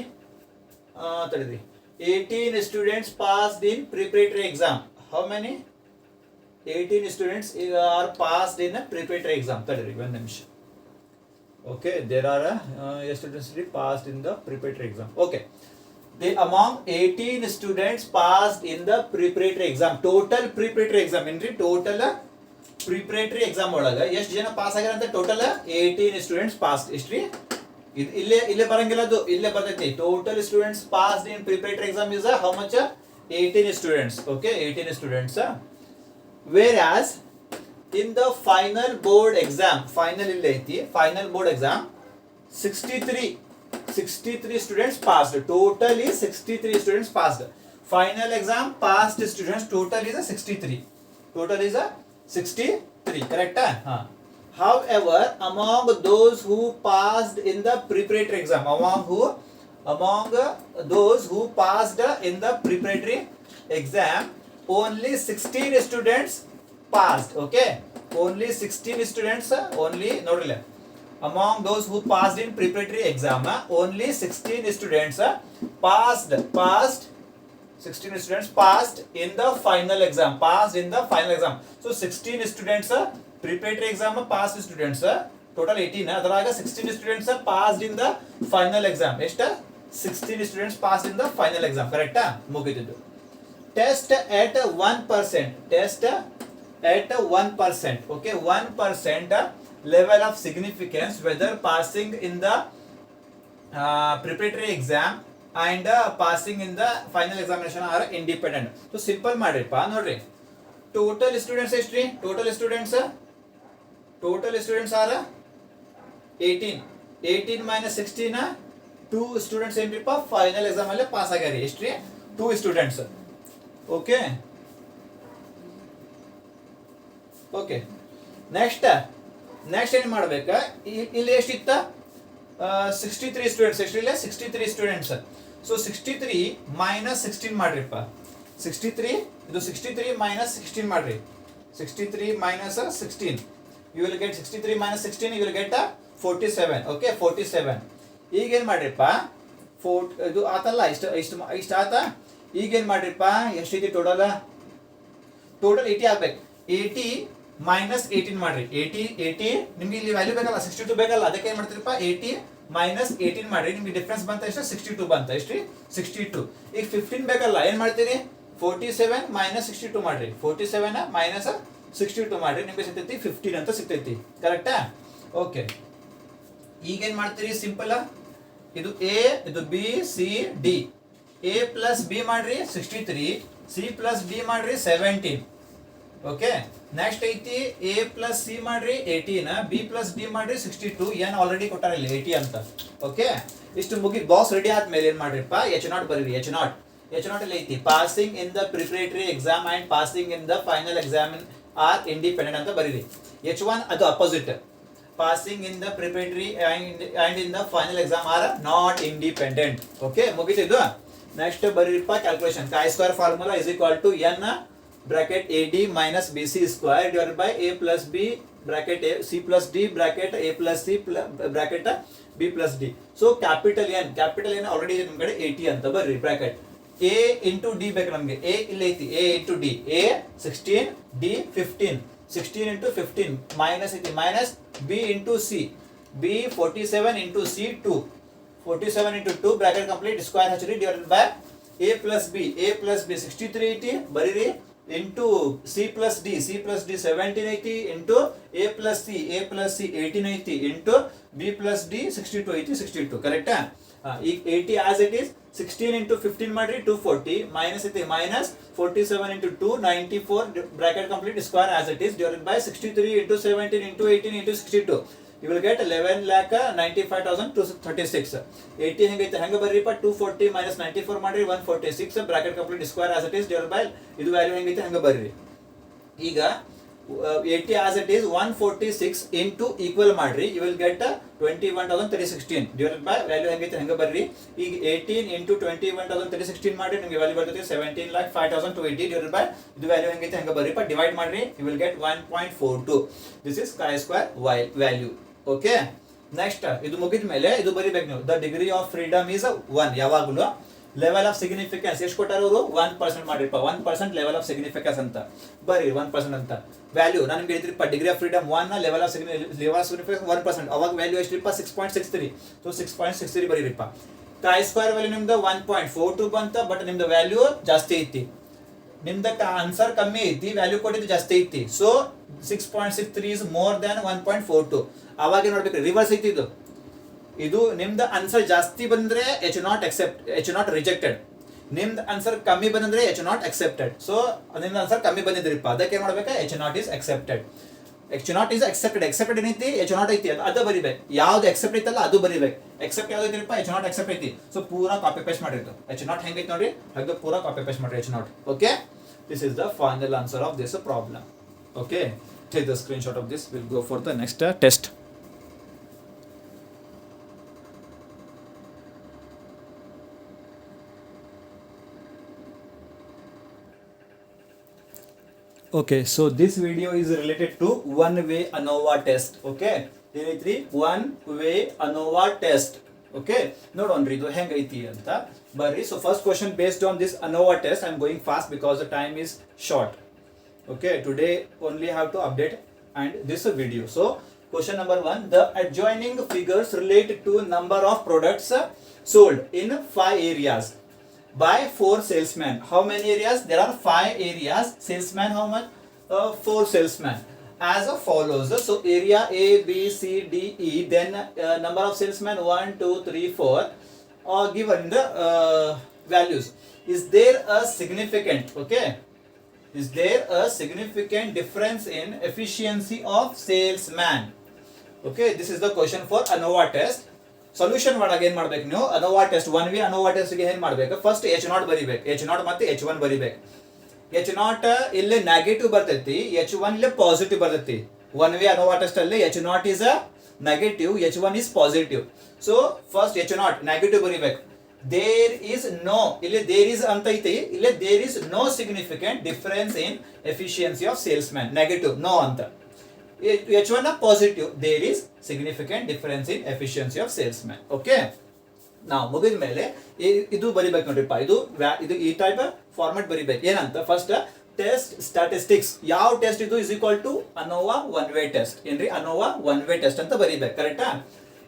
ತಡಿರಿ, 18 students passed in preparatory exam. How many? 18 students are passed in a preparatory exam. Tadri, one ನಿಮಿಷ. Okay, there are students passed in the preparatory exam. Okay, they among 18 students passed in the preparatory exam. Total preparatory exam ಏನ್ರಿ? Total preparatory exam ಒಳಗ ಎಷ್ಟು ಜನ pass ಆಗ್ಯಾರ ಅಂತ? Total 18 students pass. ಎಷ್ಟ್ರಿ? ಇಲ್ಲೇ ಬರಂಗಿಲ್ಲ, ಅದು ಇಲ್ಲೇ ಬರ್ತೈತಿ. Total students passed in preparatory exam is how much? 18 students. Okay, 18 students. Where in the final board exam, final ಇಲ್ಲೇ ಐತಿ, final board exam 63 students passed. Total is 63 students passed. Final exam passed students total is 63. Total is 63. ಕರೆಕ್ಟಾ? However, among those who passed in the preparatory exam, among those who passed in the preparatory exam, only 16 students passed. Okay, only 16 students, only ನೋಡ್ರಲ್ಲ, among those who passed in preparatory exam, only 16 students passed. 16 students passed in the final exam. Passed in the final exam. So 16 students preparatory exam passed students, total 18. ಅದರಾಗ 16 students passed in the final exam. ಎಷ್ಟು? 16 students passed in the final exam. ಕರೆಕ್ಟಾ? ಮುಗಿದಿದ್ದು. Test at 1%. Test at 1%. Okay, 1% level of significance whether passing in the preparatory exam and passing in the final examination are independent. So simple ಮಾಡಿರಪ್ಪ ನೋಡ್ರಿ. Total students ಎಷ್ಟ್ರಿ? Total students are 18. 18 minus 16, 2 students ಏನ್ರಿಪ್ಪ final exam ಅಲ್ಲಿ pass ಆಗ್ಯಾರಿ. ಎಷ್ಟ್ರಿ? 2 students. Okay, next ಏನ್ ಮಾಡ್ಬೇಕ? ಇಲ್ಲಿ ಎಷ್ಟಿತ್ತ? 63 ಸ್ಟೂಡೆಂಟ್ಸ್. ಎಷ್ಟಿಲ್ಲ? 63 ಸ್ಟೂಡೆಂಟ್ಸ್. ಸೊ 63 ಮೈನಸ್ 16 ಮಾಡ್ರಿಪ್ಪ. 63 ಇದು 63 ಮೈನಸ್ 16 ಮಾಡ್ರಿ. 63 minus 16. You will get 63 minus 16, you will get 47. Okay, 47. ಈಗ ಏನು ಮಾಡ್ರಿಪ್ಪ ಇದು ಆತಲ್ಲ ಇಷ್ಟ ಆತ. ಈಗ ಏನು ಮಾಡ್ರಿಪ್ಪ ಎಷ್ಟೈತಿ ಟೋಟಲ್ 80 ಆಗ್ಬೇಕು. 80 ಮೈನಸ್ 18 ಮಾಡ್ರಿ. 80 ನಿಮ್ಗೆ ಇಲ್ಲಿ ವ್ಯಾಲ್ಯೂ ಬೇಕಲ್ಲ, 62 ಬೇಕಲ್ಲ, ಅದಕ್ಕೆ ಏನು ಮಾಡ್ತೀರಪ್ಪ 80 ಮೈನಸ್ 18 ಮಾಡ್ರಿ. ನಿಮ್ಗೆ ಡಿಫ್ರೆನ್ಸ್ ಬಂತ ಎಷ್ಟು? 62 ಬಂತ. ಎಷ್ಟ್ರಿ? 62. ಈಗ 15 ಬೇಕಲ್ಲ, ಏನು ಮಾಡ್ತೀರಿ? 47 ಮೈನಸ್ 62 ಮಾಡ್ರಿ. 47 ಮೈನಸ್ 62 ಮಾಡ್ರಿ, ನಿಮ್ಗೆ ಸಿಗ್ತೈತಿ 15 ಅಂತ ಸಿಗ್ತೈತಿ. ಕರೆಕ್ಟಾ? ಓಕೆ. ಈಗ ಏನು ಮಾಡ್ತೀರಿ? ಸಿಂಪಲ್. ಇದು ಎ, ಇದು B, C, D. A plus B ಮಾಡ್ರಿ 63, ಸಿ ಪ್ಲಸ್ ಡಿ ಮಾಡ್ರಿ 17. ಓಕೆ. ನೆಕ್ಸ್ಟ್ ಐತಿ ಎ ಪ್ಲಸ್ ಸಿ ಮಾಡ್ರಿ 18, ಬಿ ಪ್ಲಸ್ ಡಿ ಮಾಡ್ರಿ 62. ಏನ್ ಆಲ್ರೆಡಿ ಕೊಟ್ಟಾರ ಇಲ್ಲಿ 80 ಅಂತ. ಓಕೆ. ಇಷ್ಟು ಮುಗಿ ಬಾಕ್ಸ್ ರೆಡಿ ಆದ್ಮೇಲೆ ಏನ್ ಮಾಡ್ರಿಪ್ಪ H0 ಬರೀರಿ. H0 ಅಲ್ಲಿ ಐತಿ passing in the preparatory exam and passing in the final exam are independent ಅಂತ ಬರೀರಿ. H1 ಅದು opposite. Passing in the preparatory and in the final exam are not independent. Okay, ಮುಗಿತಿದ್ದು. Next ಬರೀರಿಪ್ಪ calculation. chi² formula is equal to n bracket AD minus BC square divided by A plus B bracket A, C plus D bracket A plus C bracket B plus D. So capital N already ನಮಗೆ 80 ಅಂತ ಬರ್ರಿ. Bracket A into D ಬೇಕು ನಮಗೆ. A ಇಲ್ಲಿ ಐತಿ, A into D. A 16, D 15. 16 into 15 minus ಐತಿ, minus B into C. B 47 into C 2. 47 into 2 bracket complete square ಹಚ್ಚಿರಿ divided by A plus B. A plus B 63 ಐತಿ ಬರೀರಿ into C plus D 17 ಐತಿ into A plus C 18 ಐತಿ into B plus D 62 ಐತಿ 62. ಕರೆಕ್ಟಾ? ಈಗ 80 as it is. 16 into 15 ಮಾಡ್ರಿ 240 minus ಐತಿ minus 47 into 2 94 bracket complete square as it is divided by 63 into 17 into 18 into 62. You will get 11,95,236. 80 ಹೆಂಗೈತೆ ಹೆಂಗೆ ಬರ್ರಿಪ್ಪ 240 minus 94 ಮಾಡ್ರಿ 146 bracket complete square as it is divided by ಇದು value ಹೆಂಗೈತೆ ಹಂಗೆ ಬರ್ರಿ. ಈಗ 80 as it is 146 into equal ಮಾಡ್ರಿ, you will get 21,316 divided by value ಹೆಂಗೈತೆ ಹಂಗೆ ಬರ್ರಿ. ಈಗ 18 into 21,316 ಮಾಡ್ರಿ, ನಿಮಗೆ ವ್ಯಾಲ್ಯೂ ಬರ್ತೈತಿ 17,05,280 divided by ಇದು ವ್ಯಾಲ್ಯೂ ಹೆಂಗೈತೆ ಹಂಗೆ ಬರ್ರಿಪ್ಪ ಡಿವೈಡ್ ಮಾಡ್ರಿ, you will get 1.42. this is chi² value. Okay. Next ಇದು ಮುಗಿದ ಮೇಲೆ ಇದು ಬರಿಬೇಕು ನೀವು. The degree of freedom is 1. ಯಾವಾಗಲೂ ಲೆವೆಲ್ ಆಫ್ ಸಿಗ್ನಿಫಿಕೆನ್ಸ್ ಎಷ್ಟು ಕೊಟ್ಟಾರ ಅವರು? 1% ಮಾಡಿರಪ್ಪ. 1% ಲೆವೆಲ್ ಆಫ್ ಸಿಗ್ನಿಫಿಕೆನ್ಸ್ ಅಂತ ಬರೀ 1% ಅಂತ ವ್ಯಾಲ್ಯೂ. ನಾನು ನಿಮ್ಗೆ ಹೇಳಿದ್ರಿಪ್ಪ degree of freedom 1, level of significance 1%. ಅವಾಗ ವ್ಯಾಲ್ಯೂ ಎಷ್ಟಿರಪ್ಪ 6.63. ಸೊ 6.63 ಬರೀರಿಪ್ಪ. chi² ವ್ಯಾಲ್ಯೂ ನಿಮ್ದು 1.42 ಬಂತ, ಬಟ್ ನಿಮ್ದು ವ್ಯಾಲ್ಯೂ ಜಾಸ್ತಿ ಐತಿ. ನಿಮ್ದು ಆನ್ಸರ್ ಕಮ್ಮಿ ಐತಿ, ವ್ಯಾಲ್ಯೂ ಕೊಟ್ಟಿದ್ದು ಜಾಸ್ತಿ ಐತಿ. So 6.63 is more than 1.42. ಅವಾಗ ನೋಡ್ಬೇಕು ರಿವರ್ಸ್ ಐತಿ ಇದು. ಇದು ನಿಮ್ದು ಆನ್ಸರ್ ಜಾಸ್ತಿ ಬಂದ್ರೆ H0 ರಿಜೆಕ್ಟೆಡ್. ನಿಮ್ದು ಆನ್ಸರ್ ಕಮ್ಮಿ ಬಂದ್ರೆ H0 accepted. ಸೊ ನಿಮ್ದು ಆನ್ಸರ್ ಕಮ್ಮಿ ಬಂದಿದ್ರಿಪ್ಪ, ಅದಕ್ಕೆ ಏನ್ ಮಾಡ್ಬೇಕು H0 is accepted. H0 is accepted. accepted ಏನೈತಿ H0 ಐತಿ, ಅದು ಬರಿಬೇಕು. ಯಾವ್ದು accept ಐತಲ್ಲ ಅದು ಬರಿಬೇಕು. accept ಯಾವ್ದು ಐತಿರಪ್ಪ H0 accept ಐತಿ. ಸೊ ಪೂರಾ ಕಾಪಿ ಪೇಸ್ಟ್ ಮಾಡಿರ್ತು. H0 ಹೆಂಗೈತಿ ನೋಡ್ರಿ, ಹಾಗೆ ಪೂರಾ ಕಾಪಿ ಪೇಸ್ಟ್ ಮಾಡ್ರಿ H0. Okay. This is the final answer of this problem. Okay. Take the screenshot of this. Will go for the next test. Okay, so this video is related to one-way ANOVA test. Okay, ಏನೈತ್ರಿ one-way ANOVA test. Okay, ನೋಡೋಣ್ರಿ ಇದು ಹೆಂಗೈತಿ ಅಂತ ಬರ್ರಿ. So first question based on this ANOVA test. I'm going fast because the time is short. Okay, today only have to update and this video. So question number 1, the adjoining figures relate to number of products sold in 5 areas by 4 salesmen. How many areas? There are 5 areas. Salesman how much? 4 salesmen. As follows. So area A, B, C, D, E. Then number of salesmen 1, 2, 3, 4 are given in the values. Is there a significant? Okay. Is there a significant difference in efficiency of salesman? Okay. This is the question for ANOVA test. Solution ಮಾಡಾಗ ಏನ್ ಮಾಡ್ಬೇಕು ನೀವು? ANOVA test 1-way ANOVA test ಗೆ ಏನ್ ಮಾಡ್ಬೇಕು? First H0 ಬರಿಬೇಕು. H0 ಮತ್ತೆ H1 ಬರಿಬೇಕು. H0 ಇಲ್ಲಿ ನೆಗೆಟಿವ್ ಬರ್ತೈತಿ, H1 ಇಲ್ಲಿ ಪಾಸಿಟಿವ್ ಬರ್ತೈತಿ. 1-way ANOVA ಟೆಸ್ಟ್ ಅಲ್ಲಿ H0 is a negative, H1 is positive. So first H0 negative ಬರಿಬೇಕು. ದೇರ್ ಈಸ್ ನೋ, ಇಲ್ಲಿ ದೇರ್ ಇಸ್ ಅಂತ ಐತಿ, ಇಲ್ಲಿ there is no significant difference in efficiency of salesman, negative no ಅಂತ. H1 positive, there is significant difference in efficiency of salesman. Okay, ನಾವು ಮುಗಿದ ಮೇಲೆ ಇದು ಬರಿಬೇಕು ನೋಡ್ರಿಪ್ಪ, ಇದು ಈ ಟೈಪ್ ಫಾರ್ಮೆಟ್ ಬರಿಬೇಕು. ಏನಂತ ಫಸ್ಟ್ ಟೆಸ್ಟ್ ಸ್ಟಾಟಿಸ್ಟಿಕ್ಸ್, ಯಾವ ಟೆಸ್ಟ್ ಇದು is equal to ANOVA one way test. ಏನ್ರಿ ಅನೋವಾ ಒನ್ ವೇ ಟೆಸ್ಟ್ ಅಂತ ಬರಿಬೇಕು, ಕರೆಕ್ಟಾ?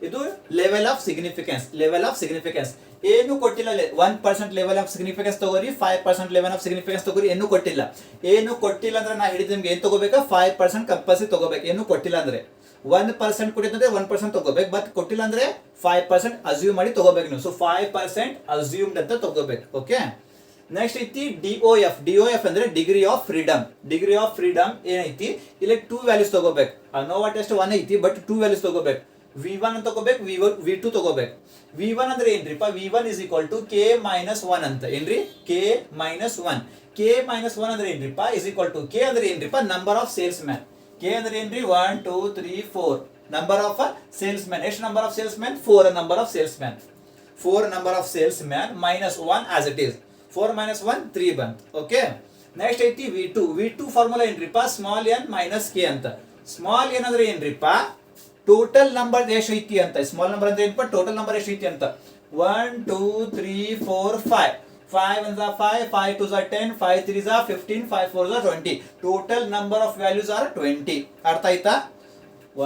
ಇದು level of significance, level of significance ಏನು ಕೊಟ್ಟಿಲ್ಲ. 1% ಲೆವೆಲ್ ಆಫ್ ಸಿಗ್ನಿಫಿಕೆನ್ಸ್ ತಗೋರಿ, 5% ಲೆವೆಲ್ ಆಫ್ ಸಿಗ್ನಿಫಿಕೆನ್ಸ್ ತಗೋರಿ, ಏನು ಕೊಟ್ಟಿಲ್ಲ. ಏನು ಕೊಟ್ಟಿಲ್ಲ ಅಂದ್ರೆ ನಾ ಹೇಳಿದ ನಿಮ್ಗೆ ಏನ್ ತಗೋಬೇಕಾ, 5% ಕಂಪಲ್ಸರಿ ತಗೋಬೇಕು. ಏನು ಕೊಟ್ಟಿಲ್ಲ ಅಂದ್ರೆ 1% ಕೊಟ್ಟಿದ್ರೆ 1% ತಗೋಬೇಕು, ಬಟ್ ಕೊಟ್ಟಿಲ್ಲ ಅಂದ್ರೆ 5% ಅಸ್ಯೂಮ್ ಮಾಡಿ ತಗೋಬೇಕು ನೀವು. ಸೊ 5% ಅಸ್ಯೂಮ್ಡ್ ಅಂತ ತಗೋಬೇಕು. ಓಕೆ, ನೆಕ್ಸ್ಟ್ ಐತಿ DOF. DOF ಅಂದ್ರೆ degree of freedom. Degree of freedom ಏನೈತಿ, ಇಲ್ಲಿ 2 ವ್ಯಾಲ್ಯೂಸ್ ತಗೋಬೇಕು. ನೋವಾ ಟೆಸ್ಟ್ 1 ಐತಿ, ಬಟ್ 2 ವ್ಯಾಲ್ಯೂಸ್ ತಗೋಬೇಕು. V1 ಅಂತ ತಗೋಬೇಕು, V2 ತಗೋಬೇಕು. V1 ಅಂದ್ರೆ ಏನ್ರಿಪ್ಪ, V1 is equal to K minus 1 ಅಂತ. ಏನ್ರಿ K ಮೈನಸ್ 1. K ಮೈನಸ್ 1 ಅಂದ್ರೆ ಏನ್ರಿಪ್ಪ, ಇಸ್ ಈಕ್ವಲ್ ಟು K ಅಂದ್ರೆ ಏನ್ರಿಪ್ಪ, number of salesman. K ಅಂದ್ರೆ ಏನ್ರಿ 1 2 3 4 ನಂಬರ್ ಆಫ್ ಸೇಲ್ಸ್ ಮ್ಯಾನ್. ಎಷ್ಟು number of salesman, 4 number of salesman. 4 number of salesman minus 1 as it is. 4 minus 1 3 ಬಂತು. Okay, next ಐತಿ V2. V2 formula ಏನ್ರಿಪ್ಪ, small n minus K ಅಂತ. Small n ಅಂದ್ರೆ ಏನ್ರಿಪ್ಪ, total number ಎಷ್ಟು ಐತಿ ಅಂತ. Small number ಅಂದ್ರೆ ಏನಪ್ಪ, ಟೋಟಲ್ ನಂಬರ್ ಎಷ್ಟು ಐತಿ ಅಂತ. 1 2 3 4 5. 5 1 5, 5 2 10, 5 3 15, 5 4 20. Total number of values are 20. ಅರ್ಥ ಆಯ್ತಾ?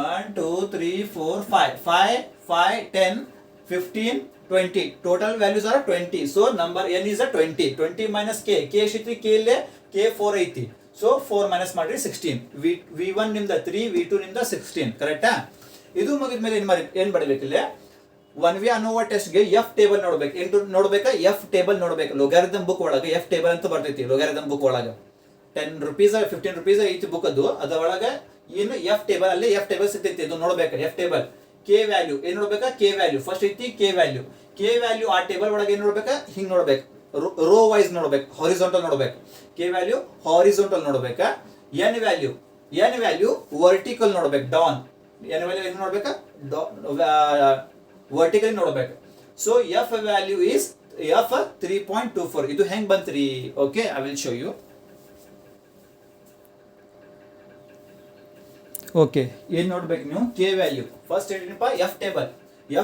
1 2 3 4 5, 5 5 10 15 20. Total values are 20. So number n is a 20. 20 minus K. K ಎಷ್ಟಿತ್ತು, K ಇಲ್ಲೇ K 4 ಐತಿ. ಸೊ 4 ಮೈನಸ್ ಮಾಡ್ರಿ 16. V1 ನಿಮ್ದ 3, V2 ನಿಮ್ದ 16. ಕರೆಕ್ಟಾ? ಇದು ಮುಗಿದ ಮೇಲೆ ಏನ್ ಬರಬೇಕಿಲ್ಲ, 1V ಅನ್ನುವ ಟೆಸ್ಟ್ ಗೆ F ಟೇಬಲ್ ನೋಡ್ಬೇಕು. ಏನು ನೋಡ್ಬೇಕಾ, F ಟೇಬಲ್ ನೋಡ್ಬೇಕು. ಲೊಗಾರಿದಮ್ ಬುಕ್ ಒಳಗೆ F ಟೇಬಲ್ ಅಂತ ಬರ್ತೈತಿ. ಲೊಗಾರಿದಮ್ ಬುಕ್ ಒಳಗೆ 10 ರೂಪೀಸ್ 15 ರೂಪೀಸ್ ಐತಿ ಬುಕ್ ಅದು. ಅದರೊಳಗೆ ಏನು F ಟೇಬಲ್, ಅಲ್ಲಿ F ಟೇಬಲ್ ಸಿಗ್ತೈತಿ. ಇದು ನೋಡ್ಬೇಕು F ಟೇಬಲ್. K ವ್ಯಾಲ್ಯೂ ಏನ್ ನೋಡ್ಬೇಕಾ, K ವ್ಯಾಲ್ಯೂ ಫಸ್ಟ್ ಐತಿ. K ವ್ಯಾಲ್ಯೂ, K ವ್ಯಾಲ್ಯೂ ಆ ಟೇಬಲ್ ಒಳಗೆ ಏನ್ ನೋಡ್ಬೇಕಾ, ಹಿಂಗ್ ನೋಡ್ಬೇಕು, ರೋ ವೈಸ್ ನೋಡ್ಬೇಕು, ಹಾರಿಜಾಂಟಲ್ ನೋಡ್ಬೇಕು. K ವ್ಯಾಲ್ಯೂ ಹಾರಿಜಾಂಟಲ್ ನೋಡ್ಬೇಕಾ. N value, N value vertical ನೋಡ್ಬೇಕು, ಡೌನ್. N ವ್ಯಾಲ್ಯೂ ಏನು ನೋಡ್ಬೇಕಾ, ವರ್ಟಿಕಲ್ ನೋಡ್ಬೇಕು. So F value is F 3.24. ಇದು ಹೆಂಗ್ ಬಂತ್ರಿ? Okay, I will show you. Okay, ಏನ್ ನೋಡ್ಬೇಕು ನೀವು, K ವ್ಯಾಲ್ಯೂ ಫಸ್ಟ್ ಏನಪ್ಪ, F table.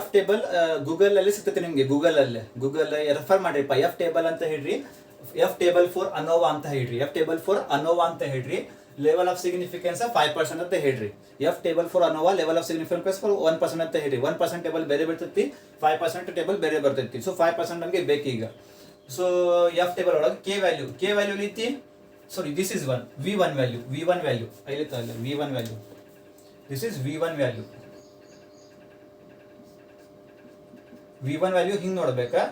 F table Google ಅಲ್ಲಿ ಸಿಗ್ತೈತೆ ನಿಮ್ಗೆ. ಗೂಗಲ್ ರೆಫರ್ ಮಾಡ್ರಿಪ್ಪ. F ಟೇಬಲ್ ಅಂತ ಹೇಳ್ರಿ, F ಟೇಬಲ್ ಫಾರ್ ಅನೋವಾ ಅಂತ ಹೇಳ್ರಿ. F ಟೇಬಲ್ ಫಾರ್ ಅನೋವಾ ಅಂತ ಹೇಳ್ರಿ. ಲೆವೆಲ್ ಆಫ್ ಸಿಗ್ನಿಫಿಕೆನ್ಸ್ 5% ಅಂತ ಹೇಳ್ರಿ. F table for ಅನೋವಾ level of significance for 1% ಅಂತ ಹೇಳ್ರಿ. 1% ಟೇಬಲ್ ಬೇರೆ ಬರ್ತೈತಿ, 5% ಟೇಬಲ್ ಬೇರೆ ಬರ್ತೈತಿ. ಸೊ 5% ನಮಗೆ ಬೇಕೀಗ. ಸೊ F ಟೇಬಲ್ ಒಳಗೆ K ವ್ಯಾಲ್ಯೂ ಐತಿ. Sorry, this is 1 V1 value. V1 value ಐತಿ ಅಲ್ಲ, V1 value. This is V1 value. V1 value ಹಿಂಗ್ ನೋಡ್ಬೇಕಾ.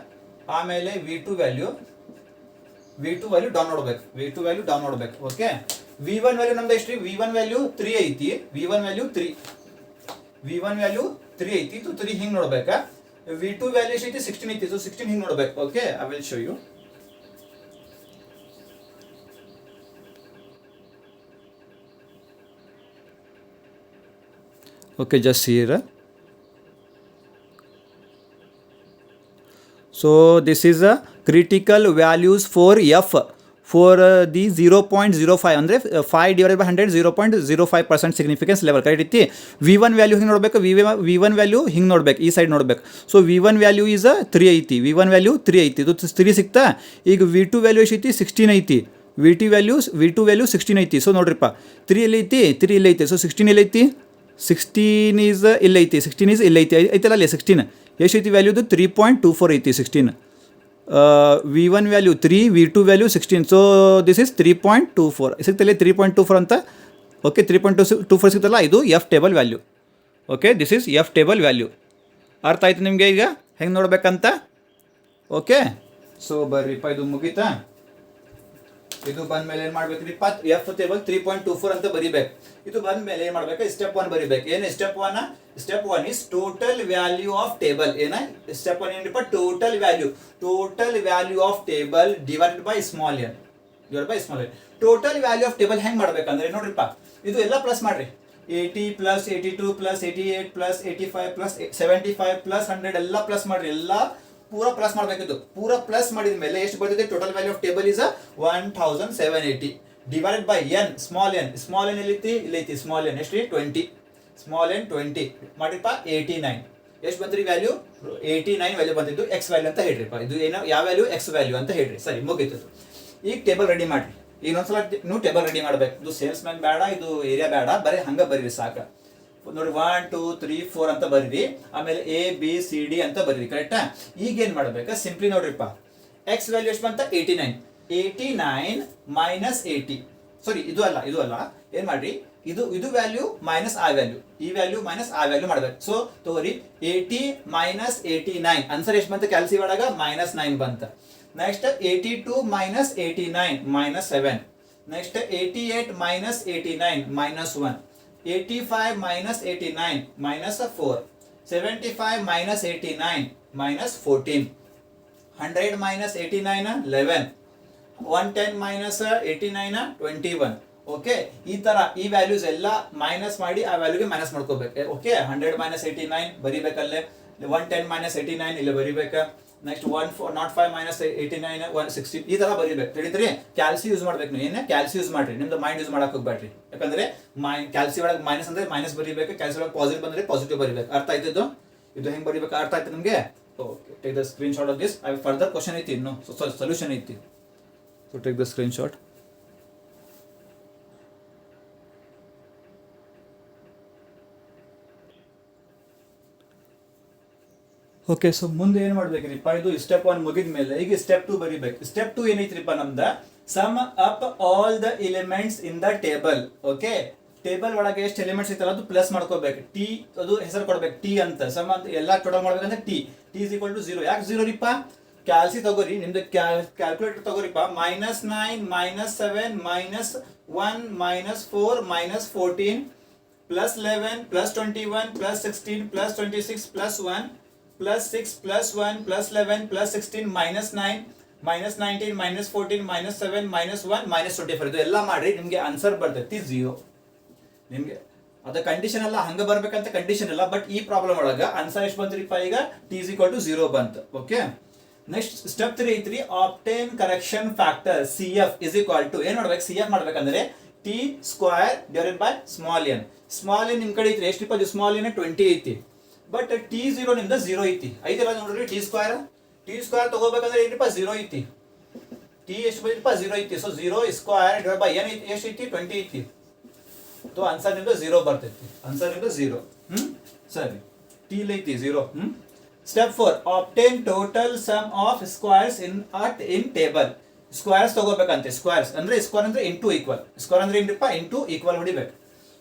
ಆಮೇಲೆ V2 ವ್ಯಾಲ್ಯೂ ಡೌನ್ ನೋಡ್ಬೇಕು. V2 ವ್ಯಾಲ್ಯೂ ಡೌನ್ ನೋಡ್ಬೇಕು. ಓಕೆ, V1 ವ್ಯಾಲ್ಯೂ ನಮ್ದು ಎಷ್ಟು? V1 ವ್ಯಾಲ್ಯೂ 3 ಐತಿ. V1 ವ್ಯಾಲ್ಯೂ 3 ಐತಿ. 3 ಹಿಂಗ್ ನೋಡ್ಬೇಕಾ. V2 ವ್ಯಾಲ್ಯೂ ಎಷ್ಟು ಐತಿ? 16 ಐತಿ. ಸೊ 16 ಹಿಂಗ್ ನೋಡ್ಬೇಕು. Okay, I will show you. Okay, just here. So this is a critical values for F for the 0.05 ಅಂದ್ರೆ 5 divided by 100 0.05% significance level. Correct ಐತಿ. V1 ವ್ಯಾಲ್ಯೂ ಹಿಂಗೆ ನೋಡ್ಬೇಕು. V1 ವ್ಯಾಲ್ಯೂ ಹಿಂಗೆ ನೋಡ್ಬೇಕು, ಈ ಸೈಡ್ ನೋಡ್ಬೇಕು. ಸೊ V1 ವ್ಯಾಲ್ಯೂ ಈಸ್ 3 ಐತಿ. V1 value 3 ಐತಿ. ಇದು 3 ಸಿಕ್ತಾ. ಈಗ V2 ವ್ಯಾಲ್ಯೂ ಎಷ್ಟೈತಿ? 16 ಐತಿ. V2 ವ್ಯಾಲ್ಯೂ 16 ಐತಿ. ಸೊ ನೋಡ್ರಿಪ್ಪ, 3 ಎಲ್ಲಿ ಐತಿ? 3 ಇಲ್ಲಿ ಐತಿ. ಸೊ 16 ಎಲ್ಲಿ ಐತಿ? 16 ಈಸ್ ಇಲ್ಲಿ ಐತಿ. 16 ಈಸ್ ಇಲ್ಲಿ ಐತಿ. ಐತಲ್ಲ ಅಲ್ಲಿ 16 ಎಷ್ಟೈತಿ ವ್ಯಾಲ್ಯೂದು? 3.24 ಐತಿ. 16 V1 value 3, V2 value 16. So this is 3.24 ಸಿಗ್ತಲ್ಲ, 3.24 ಅಂತ. ಓಕೆ, 3.24 ಸಿಗ್ತಲ್ಲ, ಇದು F table value. Okay, this is F table value. ಅರ್ಥ ಆಯ್ತು ನಿಮಗೆ ಈಗ ಹೆಂಗೆ ನೋಡ್ಬೇಕಂತ? ಓಕೆ, ಸೊ ಬರ್ರಿಪ್ಪ, ಇದು ಮುಗೀತಾ. ಇದು ಬಂದ ಮೇಲೆ ಏನು ಮಾಡ್ಬೇಕ್ರಿಪ್ಪ, F ಟೇಬಲ್ 3.24 ಅಂತ ಬರಿಬೇಕು. ಇದು ಬಂದ ಮೇಲೆ ಏನು ಮಾಡ್ಬೇಕು? ಸ್ಟೆಪ್ 1 ಬರಿಬೇಕು. ಏನು step 1? Step 1 is total value of table. ಏನ ಸ್ಟೆಪ್ 1 ಏನ್ರಿಪ್ಪ? Total value of table divided by small n. Total value of table ಹೆಂಗ್ ಮಾಡ್ಬೇಕಂದ್ರೆ ನೋಡ್ರಿಪ್ಪ, ಇದು ಎಲ್ಲ ಪ್ಲಸ್ ಮಾಡ್ರಿ. 80 plus 82 plus 88 plus 85 plus 75 plus 100 ಎಲ್ಲ ಪ್ಲಸ್ ಮಾಡ್ರಿ. ಎಲ್ಲ ಪೂರಾ ಪ್ಲಸ್ ಮಾಡಬೇಕಿದ್ದು. ಪೂರಾ ಪ್ಲಸ್ ಮಾಡಿದ ಮೇಲೆ ಎಷ್ಟು ಬರ್ತಿದೆ? Total value of table is 1780 divided by n. Small n ಎಲ್ಲಿತಿ? ಇಲ್ಲೈತಿ ಸ್ಮಾಲ್ ಎನ್. ಎಷ್ಟು? 20. ಸ್ಮಾಲ್ ಎನ್ 20 ಮಾಡಿರಪ್ಪ 89. ಎಷ್ಟು ಬಂದ್ರಿ ವ್ಯಾಲ್ಯೂ? 89 ವ್ಯಾಲ್ಯೂ ಬಂದಿದ್ದು. ಎಕ್ಸ್ ವ್ಯಾಲ್ಯೂ ಅಂತ ಹೇಳ್ರಿಪ್ಪ. ಇದು ಏನೋ ಯಾವ ವ್ಯಾಲ್ಯೂ? ಎಕ್ಸ್ ವ್ಯಾಲ್ಯೂ ಅಂತ ಹೇಳ್ರಿ. ಸರಿ, ಮುಗೀತು. ಈಗ ಟೇಬಲ್ ರೆಡಿ ಮಾಡ್ರಿ. ಈಗ ಒಂದ್ಸಲ ನೀವು ಟೇಬಲ್ ರೆಡಿ ಮಾಡ್ಬೇಕು. ಇದು ಸೇಲ್ಸ್ ಮ್ಯಾನ್ ಬೇಡ, ಇದು ಏರಿಯಾ ಬೇಡ, ಬರೀ ಹಂಗ ಬರೀರಿ ಸಾಕು. ನೋಡಿ 1 2 3 4 ಅಂತ ಬರೀರಿ. ಆಮೇಲೆ ಎ ಬಿ ಸಿ ಡಿ ಅಂತ ಬರೀರಿ. ಕರೆಕ್ಟಾ? ಈಗ ಏನ್ ಮಾಡ್ಬೇಕು? ಸಿಂಪ್ಲಿ ನೋಡ್ರಿಪ್ಪ, ಎಕ್ಸ್ ವ್ಯಾಲ್ಯೂ ಎಷ್ಟು ಬಂತ? 89. 89 ಮೈನಸ್ 80. ಸಾರಿ, ಇದು ಅಲ್ಲ. ಏನ್ ಮಾಡ್ರಿ? ಇದು ವ್ಯಾಲ್ಯೂ ಮೈನಸ್ ಆ ವ್ಯಾಲ್ಯೂ, ಈ ವ್ಯಾಲ್ಯೂ ಮೈನಸ್ ಆ ವ್ಯಾಲ್ಯೂ ಮಾಡ್ಬೇಕು. ಸೊ ತಗೋರಿ 80 ಮೈನಸ್ 89. ಆನ್ಸರ್ ಎಷ್ಟು ಬಂತ? ಕ್ಯಾಲ್ಸಿ ಒಳಗ -9 ಬಂತ. Next 82 minus 89 -7. Next 88 minus 89 -1. 85 minus 89 minus 4. 75 minus 89 minus 14. 100 minus 89 11. 110 minus 89 21. Okay, ಈ ತರ ಈ ವ್ಯಾಲ್ಯೂಸ್ ಎಲ್ಲ ಮೈನಸ್ ಮಾಡಿ ಆ ವ್ಯಾಲ್ಯೂಗೆ ಮೈನಸ್ ಮಾಡ್ಕೋಬೇಕು. Okay, 100 minus 89 ಬರಿಬೇಕಲ್ಲೇ. 110 minus 89 ಇಲ್ಲಿ ಬರಿಬೇಕಾ. ನೆಕ್ಸ್ಟ್ 105 minus 89 160 ಈ ತರ ಬರೀಬೇಕು. ತಿಳಿದ್ರಿ? ಕ್ಯಾಲ್ಸಿ ಯೂಸ್ ಮಾಡ್ಬೇಕು. ನೀವು ಏನೇ ಕ್ಯಾಲ್ಸಿ ಯೂಸ್ ಮಾಡ್ರಿ, ನಿಮ್ದು ಮೈಂಡ್ ಯೂಸ್ ಮಾಡಕ್ ಹೋಗ್ಬೇಡ್ರಿ. ಯಾಕಂದ್ರೆ ಕ್ಯಾಲ್ಸಿ ಒಳಗೆ ಮೈನಸ್ ಅಂದ್ರೆ ಮೈನಸ್ ಬರೀಬೇಕು, ಕ್ಯಾಲ್ಸಿ ಒಳಗೆ ಪಾಸಿಟಿವ್ ಬಂದ್ರೆ ಪಾಸಿಟಿವ್ ಬರೀಬೇಕು. ಅರ್ಥ ಆಯ್ತಿದ್ದು? ಇದು ಹೆಂಗ್ ಬರೀಬೇಕು ಅರ್ಥ ಆಯ್ತು ನಿಮ್ಗೆ? Okay, take the screen shot of this. Further question ಐತಿ, ಇನ್ನು ಸೊಲ್ಯೂಷನ್ ಐತಿ. So take the screen shot. Okay, so ಮುಂದೆ ಏನ್ ಮಾಡ್ಬೇಕ್ರಿಪ್ಪ? ಇದು ಸ್ಟೆಪ್ 1 ಮುಗಿದ ಮೇಲೆ ಈಗ ಸ್ಟೆಪ್ 2 ಬರಿಬೇಕು. ಸ್ಟೆಪ್ 2 ಏನೈತ್ರಿಪ್ಪ ನಮ್ದ? Sum up all the elements in the table. Okay, table ಒಳಗೆ ಎಷ್ಟು ಎಲಿಮೆಂಟ್ಸ್ ಐತಲ್ಲ ಅದು ಪ್ಲಸ್ ಮಾಡ್ಕೋಬೇಕು. ಟಿ ಅದು ಹೆಸರು ಕೊಡ್ಬೇಕು, ಟಿ ಅಂತ. ಸಮ್ ಅಂತ ಎಲ್ಲ ಟೋಟಲ್ ಮಾಡ್ಬೇಕಂದ್ರೆ ಟಿ ಇಸ್ ಈಕ್ವಲ್ ಟು 0. ಯಾಕೆ 0 ರೀಪ್ಪ? ಕ್ಯಾಲ್ಸಿ ತಗೋರಿ, ನಿಮ್ದು ಕ್ಯಾಲ್ಕುಲೇಟರ್ ತಗೋರಿಪ್ಪ. -9 -7 -1 -4 -14 +11 +21 +16 +26 +1 +6 +1 +11 +16 -9 -19 -14 -7 -1 -24. ಇದು ಎಲ್ಲ ಮಾಡಿ ನಿಮ್ಗೆ ಆನ್ಸರ್ ಬರ್ತೈತಿ 0. ನಿಮ್ಗೆ ಅದ ಕಂಡೀಷನ್ ಎಲ್ಲ ಹಂಗ ಬರ್ಬೇಕಂತ ಕಂಡೀಷನ್ ಇಲ್ಲ, ಬಟ್ ಈ ಪ್ರಾಬ್ಲಮ್ ಒಳಗ ಆನ್ಸರ್ ಎಷ್ಟು ಬಂತ್ರಿಪ್ಪ? ಈಗ t = 0 ಬಂತು. ಓಕೆ, ನೆಕ್ಸ್ಟ್ ಸ್ಟೆಪ್ 3 ಐತ್ರಿ. ಆಬ್ಟೈನ್ ಕರೆಕ್ಷನ್ ಫ್ಯಾಕ್ಟರ್ CF = ಏನ್ ಮಾಡ್ಬೇಕು? CF ಮಾಡ್ಬೇಕಂದ್ರೆ t² / small n. Small n ನಿಮ್ ಕಡೆ ಐತ್ರಿ. ಎಷ್ಟಿಪ್ಪ? ಅದು ಸ್ಮಾಲ್ n 20 ಐತಿ. ಬಟ್ t0 ನಿಮ್ದ 0 ಐತಿ. ಐತಲ್ಲ ನೋಡ್ರಿ, t² ತಗೋಬೇಕಂದ್ರೆ ಏನ್ರಿಪ್ಪ? 0 ಐತಿ. t ಎಷ್ಟು ಬಂದಿಪ್ಪ? 0 ಐತಿ. ಸೊ 0² / n ಎಷ್ಟು ಐತಿ? 20 ಐತಿ. तो आंसर निम्ದು 0 ಬರ್ತೈತಿ. ಆನ್ಸರ್ ನಿಮ್ದು 0. ಸರಿ, t ಐತಿ 0. Step 4 obtain total sum of squares in table. Squares ತಗೋಬೇಕಂತೆ. ಸ್ಕ್ವೇರ್ಸ್ ಅಂದ್ರೆ ಸ್ಕ್ವೇರ್ ಅಂದ್ರೆ ಇಂಟು ಈಕ್ವಲ್. ಸ್ಕ್ವೇರ್ ಅಂದ್ರೆ ಏನ್ರಿಪ್ಪ? ಇಂಟು ಈಕ್ವಲ್ ಹೊಡಿಬೇಕು.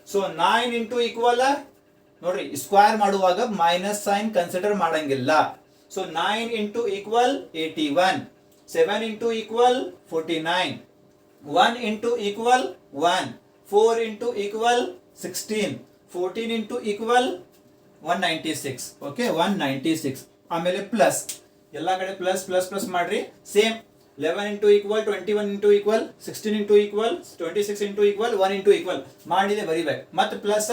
ಸೊ 9 ಇಂಟು ಈಕ್ವಲ್ ನೋಡ್ರಿ, ಸ್ಕ್ವೇರ್ ಮಾಡುವಾಗ ಮೈನಸ್ ಸೈನ್ ಕನ್ಸಿಡರ್ ಮಾಡಂಗಿಲ್ಲ. So 9 into equal 81. 7 into equal 49. 1 into equal 1. 4 into equal 16. 14 into equal 196. Okay, 196. ಆಮೇಲೆ ಪ್ಲಸ್, ಎಲ್ಲ ಕಡೆ ಪ್ಲಸ್ ಪ್ಲಸ್ ಪ್ಲಸ್ ಮಾಡ್ರಿ. Same 11 into equal 21 into equal 16 into equal 26 into equal 1 into equal ಮಾಡಿದೆ ಬರಿಬೇಕು. ಮತ್ತೆ plus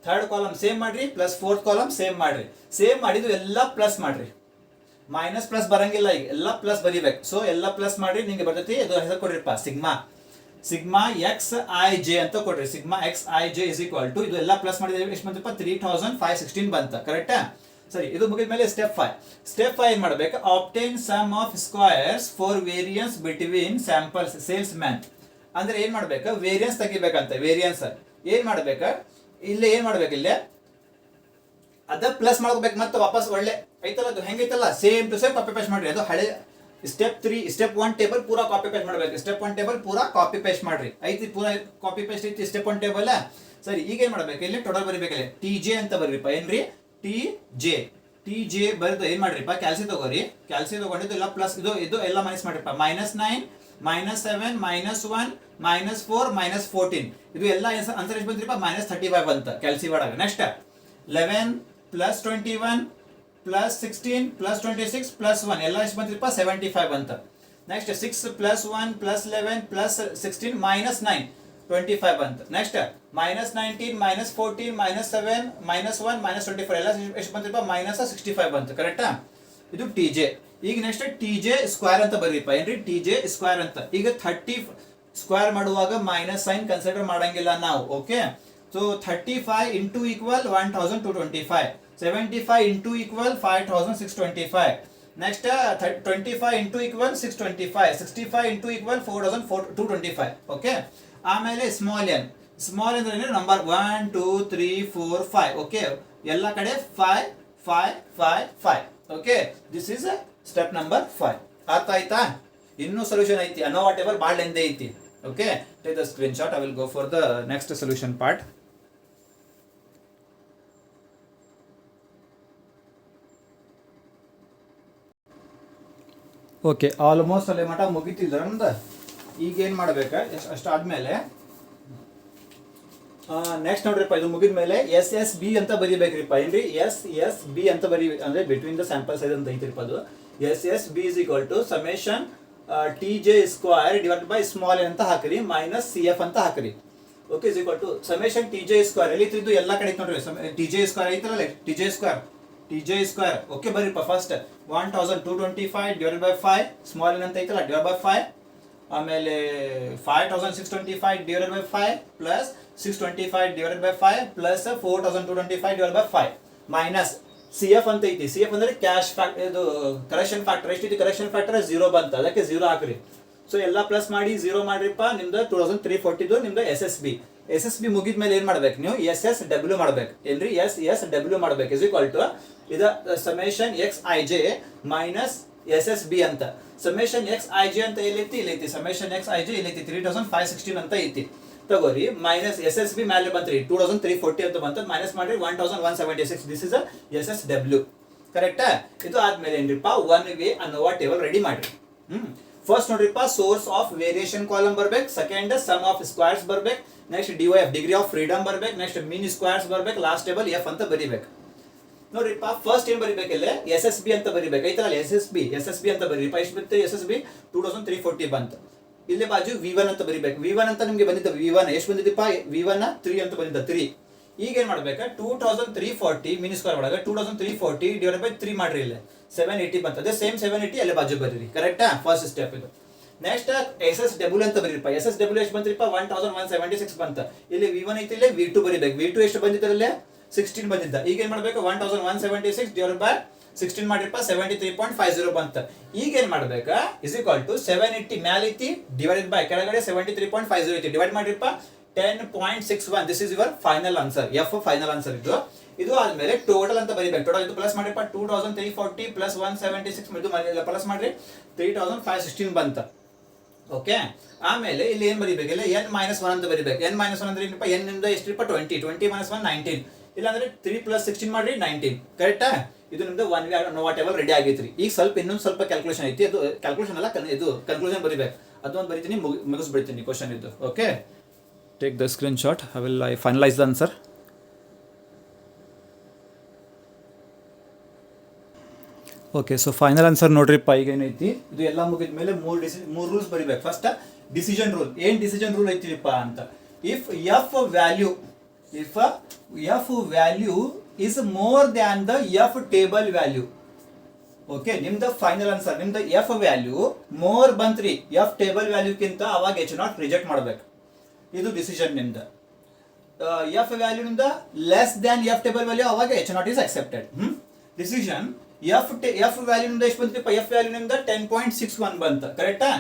third column same ಮಾಡ್ರಿ, plus fourth column same ಮಾಡ್ರಿ. Same ಮಾಡಿದ್ದು ಎಲ್ಲ ಪ್ಲಸ್ ಮಾಡ್ರಿ. ಮೈನಸ್ ಪ್ಲಸ್ ಬರಂಗಿಲ್ಲ, ಈಗ ಎಲ್ಲ ಪ್ಲಸ್ ಬರಿಬೇಕು. ಸೊ ಎಲ್ಲ ಪ್ಲಸ್ ಮಾಡ್ರಿ, ನಿಮಗೆ ಬರ್ತೈತಿ. ಇದು ಹೆಸರು ಕೊಡ್ರಿಪ್ಪ, ಸಿಗ್ಮಾ xij ಅಂತ ಕೊಡ್ರಿ. ಸಿಗ್ಮಾ xij = ಇದು ಎಲ್ಲ ಪ್ಲಸ್ ಮಾಡಿದ್ರೆ ಎಷ್ಟು ಬಂತಪ್ಪ? 3516 ಬಂತ. ಕರೆಕ್ಟಾ? ಸರಿ, ಇದು ಮುಗಿದ ಮೇಲೆ ಸ್ಟೆಪ್ 5. ಸ್ಟೆಪ್ 5 ಏನ್ ಮಾಡ್ಬೇಕು? Obtain sum of squares for variance between samples sales man. ಅಂದ್ರೆ ಏನ್ ಮಾಡ್ಬೇಕು? ವೇರಿಯನ್ಸ್ ತೆಗಿಬೇಕಂತ. ವೇರಿಯನ್ಸ್ ಏನ್ ಮಾಡ್ಬೇಕು? ಇಲ್ಲೇ ಏನ್ ಮಾಡ್ಬೇಕು? ಇಲ್ಲೇ ಅದ ಪ್ಲಸ್ ಮಾಡ್ಕೋಬೇಕು. ಮತ್ತೆ ವಾಪಸ್ ಒಳ್ಳೆ ಐತಲ್ಲ, ಅದು ಹೆಂಗೈತಲ್ಲ same to same copy paste ಮಾಡ್ರಿ. ಅದು ಹಳೆ ಸ್ಟೆಪ್ 1 ಟೇಬಲ್ ಪೂರಾ ಕಾಪಿ ಪೇಸ್ಟ್ ಮಾಡ್ಬೇಕು. ಸ್ಟೆಪ್ 1 ಟೇಬಲ್ ಪೂರಾ ಕಾಪಿ ಪೇಸ್ಟ್ ಮಾಡ್ರಿ. ಐತಿ, ಪೂರಾ ಕಾಪಿ ಪೇಸ್ಟ್ ಐತಿ ಸ್ಟೆಪ್ 1 ಟೇಬಲ್. ಸರಿ, ಈಗ ಏನ್ ಮಾಡ್ಬೇಕು? ಇಲ್ಲಿ ಟೋಟಲ್ ಬರಿಬೇಕಲ್ಲ, TJ ಅಂತ ಬರೀರಿಪ್ಪ. ಏನ್ರಿ? TJ ಬರೆದು ಏನ್ ಮಾಡ್ರಿಪ್ಪ? ಕ್ಯಾಲ್ಸಿ ತಗೋರಿ. ಕ್ಯಾಲ್ಸಿ ತಗೊಂಡಿದ್ದು ಎಲ್ಲ ಪ್ಲಸ್, ಇದು ಎಲ್ಲ ಮೈನಸ್ ಮಾಡ್ರಿಪ್ಪ. -9 -7 -1 -4 -14 ಇದು ಎಲ್ಲ ಆನ್ಸರ್ ಎಷ್ಟು ಬಂದ್ರಿಪ್ಪ? -35 ಬಂತ ಕ್ಯಾಲ್ಸಿ ಒಳಗೆ. ನೆಕ್ಸ್ಟ್ 11 + 21 + 16 + 26 + 1 ಎಲ್ಲ ಎಷ್ಟು ಬಂದ್ರಿಪ್ಪ? 75 ಬಂತ. ನೆಕ್ಸ್ಟ್ 6 + 1 + 11 + 16 -9 25 ಬಂತ. ನೆಕ್ಸ್ಟ್ -19 -14 -7 -1 -24 ಎಲ್ಲ ಎಷ್ಟು ಬಂದ್ರಿಪ್ಪ? -65 ಬಂತು. ಕರೆಕ್ಟಾ? ಇದು TJ. ಈಗ ನೆಕ್ಸ್ಟ್ ಟಿ ಜೆ ಸ್ಕ್ವೇರ್ ಅಂತ ಬರೀಪ ಏನ್ರಿ ಟಿ ಜೆ ಸ್ಕ್ವೇರ್ ಅಂತ. ಈಗ 30 ಸ್ಕ್ವೇರ್ ಮಾಡುವಾಗ ಮೈನಸ್ ಸೈನ್ ಕನ್ಸಿಡರ್ ಮಾಡಂಗಿಲ್ಲ ನಾವು. Okay, so 35 into equal 1225, 75 into equal 5625, next 25 into equal 625, 65 into equal 4225. Okay, ಆಮೇಲೆ ಸ್ಮಾಲ್ ಎನ್ ಅಂದ್ರೆ ನಂಬರ್ 1 2 3 4 5. ಓಕೆ, ಎಲ್ಲ ಕಡೆ 5 5 5 5. Okay, this is step number 5. ಅರ್ಥ ಆಯ್ತಾ? ಇನ್ನೂ ಸೊಲ್ಯೂಷನ್ ಐತಿ, ಅನ್ನೋ ವಾಟ್ ಎವರ್ ಭಾಳ ಲೆಂದಿ ಐತಿ. Okay, take the screen shot. I will go for the next solution part. Okay, almost ಅಲ್ಲಿ ಮಟ ಮುಗಿತಿದ್ರ ನಮ್ದು. ಈಗ ಏನು ಮಾಡ್ಬೇಕು, ಅಷ್ಟಾದ್ಮೇಲೆ ನೆಕ್ಸ್ಟ್ ನೋಡ್ರಿಪ್ಪ, ಇದು ಮುಗಿದ ಮೇಲೆ ಎಸ್ ಎಸ್ ಬಿ ಅಂತ ಬರಿಬೇಕ್ರಿಪ್ಪ. ಏನ್ರಿ ಎಸ್ ಎಸ್ ಬಿ ಅಂತ ಬರಿ, ಅಂದ್ರೆ ಬಿಟ್ವೀನ್ ದ ಸ್ಯಾಂಪಲ್ ಸೈಜ್ ಅಂತ ಐತಿರಿಪ್ಪ ಅದು. S S B is equal to summation T J square divide by small n ಅಂತ ಹಾಕ್ರಿ ಮೈನಸ್ ಸಿ ಎಫ್ ಅಂತ ಹಾಕ್ರಿ. Okay, is equal to summation T J square ಎಲ್ಲಿ ಇತ್ತು, ಎಲ್ಲ ಕಡೆ ನೋಡ್ರಿ ಟಿ ಜೆ ಸ್ಕ್ವೇರ್ ಐತಲ್ಲ, ಟಿ ಜೆ ಸ್ಕ್ವೇರ್. ಓಕೆ, ಬರೀಪ್ಪ first 1225 divide by 5 small n ಅಂತ ಐತಲ್ಲ ಡಿವೈಡ್ ಬೈ 5, ಆಮೇಲೆ 5625 divide by 5 plus 625 divided by 5 plus 4225 divided by 5 minus C F ಅಂತ ಐತಿ. ಸಿ ಎಫ್ ಅಂದ್ರೆ ಕ್ಯಾಶ್ ಫ್ಯಾಕ್ಟರ್, ಇದು ಕರೆಕ್ಷನ್ ಫ್ಯಾಕ್ಟರ್. ಎಷ್ಟಿದೆ ಕರೆಕ್ಷನ್ ಫ್ಯಾಕ್ಟರ್? 0 ಬಂತ, ಅದಕ್ಕೆ 0 ಹಾಕ್ರಿ. ಸೊ ಎಲ್ಲ ಪ್ಲಸ್ ಮಾಡಿ 0 ಮಾಡ್ರಿಪ್ಪ. ನಿಮ್ದು 2340 ನಿಮ್ದು ಎಸ್ ಎಸ್ ಬಿ ಮುಗಿದ ಮೇಲೆ ಏನ್ ಮಾಡ್ಬೇಕು ನೀವು? ಎಸ್ ಎಸ್ ಡಬ್ಲ್ಯೂ ಮಾಡ್ಬೇಕು. ಏನ್ರಿ ಎಸ್ ಎಸ್ ಡಬ್ಲ್ಯೂ ಮಾಡ್ಬೇಕು. ಇಸ್ ಈಕ್ವಲ್ ಟು ಇದು summation X I J minus S S B ಅಂತ. ಸಮೇಶನ್ ಎಕ್ಸ್ ಐ ಜೆ ಅಂತ ಇಲ್ಲೈತಿ ಸಮೇಶನ್ ಎಕ್ಸ್ ಐ ಜೆ ಇಲ್ಲೈತಿ 3516 ಅಂತ ಐತಿ. ತಗೋರಿ ಮೈನಸ್ ಎಸ್ ಎಸ್ ಬಿ ಮೇಲೆ ಬಂತ್ರಿ 2340 ಅಂತ ಬಂತ, ಮೈನಸ್ ಮಾಡ್ರಿ 1176. This is S S W. ಕರೆಕ್ಟಾ? ಇದು ಆದ್ಮೇಲೆ ಏನ್ರಿಪ್ಪ, ಒನ್ ವೇ ಅನ್ನೋ ಟೇಬಲ್ ರೆಡಿ ಮಾಡ್ರಿ. ಫಸ್ಟ್ ನೋಡ್ರಿಪ್ಪ, ಸೋರ್ಸ್ ಆಫ್ ವೇರಿಯೇಷನ್ ಕಾಲಮ್ ಬರ್ಬೇಕು, ಸೆಕೆಂಡ್ ಸಮ್ ಆಫ್ ಸ್ಕ್ವೇರ್ಸ್ ಬರ್ಬೇಕು, next DYF degree of freedom ಬರ್ಬೇಕು, ನೆಕ್ಸ್ಟ್ ಮೀನ್ ಸ್ಕ್ವೇರ್ಸ್ ಬರ್ಬೇಕು, ಲಾಸ್ಟ್ ಟೇಬಲ್ ಎಫ್ ಅಂತ ಬರಿಬೇಕು. ನೋಡ್ರಿಪ್ಪ, ಫಸ್ಟ್ ಏನ್ ಬರಿಬೇಕಿಲ್ಲ, ಎಸ್ ಎಸ್ ಬಿ ಅಂತ ಬರಿಬೇಕು. ಐತಲ್ಲ ಎಸ್ ಎಸ್ ಬಿ ಅಂತ ಬರೀಪ್ಪ. ಎಷ್ಟು ಬಿತ್ತು ಎಸ್ ಎಸ್ ಬಿ? 2340 ಬಂತು. ಇಲ್ಲಿ ಬಾಜು V1 ಅಂತ ಬರಿಬೇಕು. V1 ಅಂತ ನಿಮ್ಗೆ ಬಂದಿದ್ದ V1 ಎಷ್ಟು ಬಂದಿದ್ದಪ್ಪ? V1 3 ಅಂತ ಬಂದಿದ್ದ 3. ಈಗ ಏನ್ ಮಾಡ್ಬೇಕು, 2340 ಮಿನಿ ಸ್ಕ್ವೇರ್ ಒಳಗೆ 2340 ಡಿವೈಡ್ ಬೈ 3 ಮಾಡ್ರಿ. ಇಲ್ಲಿ 780 ಬಂತು. ಅದೇ ಸೇಮ್ 780 ಅಲ್ಲೇ ಬಾಜು ಬರೀರಿ. ಕರೆಕ್ಟಾ? ಫಸ್ಟ್ ಸ್ಟೆಪ್ ಇದು. ನೆಕ್ಸ್ಟ್ ಎಸ್ ಎಸ್ ಡಬ್ಲ್ಯೂ ಅಂತ ಬರೀರಿಪ್ಪ. ಎಸ್ ಎಸ್ ಡಬ್ಲ್ಯೂ ಎಷ್ಟು ಬಂದ್ರಿಪ್ಪ? 1176 ಬಂತ. ಇಲ್ಲಿ V1 ಐತಿ, ಇಲ್ಲಿ V2 ಬರಿಬೇಕು. V2 ಎಷ್ಟು ಬಂದಿದ್ದಲ್ಲೇ? 16 ಬಂದಿದ್ದ. ಈಗ ಏನ್ ಮಾಡ್ಬೇಕು, 1176 ಡಿವೈಡ್ ಬೈ 16 ಮಾಡಿರಪ್ಪ 73.50 ಬಂತ. ಈಗ ಏನ್ ಮಾಡ್ಬೇಕಾ, ಇಸ್ ಈಕ್ವಲ್ ಟು 780 ಮ್ಯಾಲ ಐತಿ ಡಿವೈಡೆಡ್ ಬೈ ಕೆಳಗಡೆ 73.50 ಐತಿ, ಡಿವೈಡ್ ಮಾಡಿರಪ್ಪ 10.61. This is your final answer. F final answer ಇದು. ಇದು ಆದ್ಮೇಲೆ ಟೋಟಲ್ ಅಂತ ಬರಿಬೇಕು. ಟೋಟಲ್ ಇದು ಪ್ಲಸ್ ಮಾಡಿರಪ್ಪ 2340 ಪ್ಲಸ್ 176 ಇದು ಪ್ಲಸ್ ಮಾಡ್ರಿ 3516 ಬಂತ. ಓಕೆ, ಆಮೇಲೆ ಇಲ್ಲಿ ಏನ್ ಬರಿಬೇಕು, ಇಲ್ಲ n-1 ಅಂತ ಬರಿಬೇಕು. n-1 ಅಂದ್ರೆ ಏನಪ್ಪ? n ಇಂದ ಎಷ್ಟಿರಪ್ಪ? 20 -1 19. ಇಲ್ಲಾಂದ್ರೆ 3 + 16 ಮಾಡ್ರಿ 19. ಕರೆಕ್ಟಾ? ಇದು ನಿಮ್ದು ಒನ್ ವೇ ಅನ್ನೋ ವಾಟ್ ಎವರ್ ರೆಡಿ ಆಗೈತ್ರಿ. ಈಗ ಸ್ವಲ್ಪ ಇನ್ನೊಂದು ಸ್ವಲ್ಪ ಕ್ಯಾಲ್ಕುಲೇಷನ್ ಐತಿ. ಅದು ಕ್ಯಾಲ್ಕುಲೇಷನ್ ಅಲ್ಲ, ಇದು ಕನ್ಕ್ಲೂಷನ್ ಬರಿಬೇಕು. ಅದೊಂದು ಬರಿತೀನಿ, ಮುಗಿಸ್ಬಿಡ್ತೀನಿ ಕ್ವಶನ್ ಇದ್ದು. Okay, take the screen shot. I finalise the answer. Okay, so final answer ನೋಡ್ರಿಪ್ಪ. ಈಗ ಏನೈತಿ, ಇದು ಎಲ್ಲ ಮುಗಿದ ಮೇಲೆ ಮೂರು ರೂಲ್ಸ್ ಬರಿಬೇಕು. First decision rule. ಏನ್ ಡಿಸಿಷನ್ ರೂಲ್ ಐತಿರಿಪ್ಪ ಅಂತ, if F value is more than the f table value. Okay, ನಿಮ್ದು ಫೈನಲ್ ಆನ್ಸರ್, ನಿಮ್ದು ಎಫ್ ವ್ಯಾಲ್ಯೂ ಮೋರ್ ಬಂತ್ರಿ ಎಫ್ ಟೇಬಲ್ ವ್ಯಾಲ್ಯೂ ಕಿಂತ, ಅವಾಗ ಎಚ್ ನಾಟ್ ರಿಜೆಕ್ಟ್ ಮಾಡ್ಬೇಕು. ಇದು ಡಿಸಿಷನ್ ನಿಮ್ದು. ಎಫ್ ವ್ಯಾಲ್ಯೂ ನಿಂದ less than F table value, ಅವಾಗ H not is accepted. Decision F value ನಿಂದ ಎಷ್ಟು ಬಂತಿಪ್ಪ? ಎಫ್ ವ್ಯಾಲ್ಯೂ ನಿಂದ 10.61 ಬಂತ. ಕರೆಕ್ಟಾ?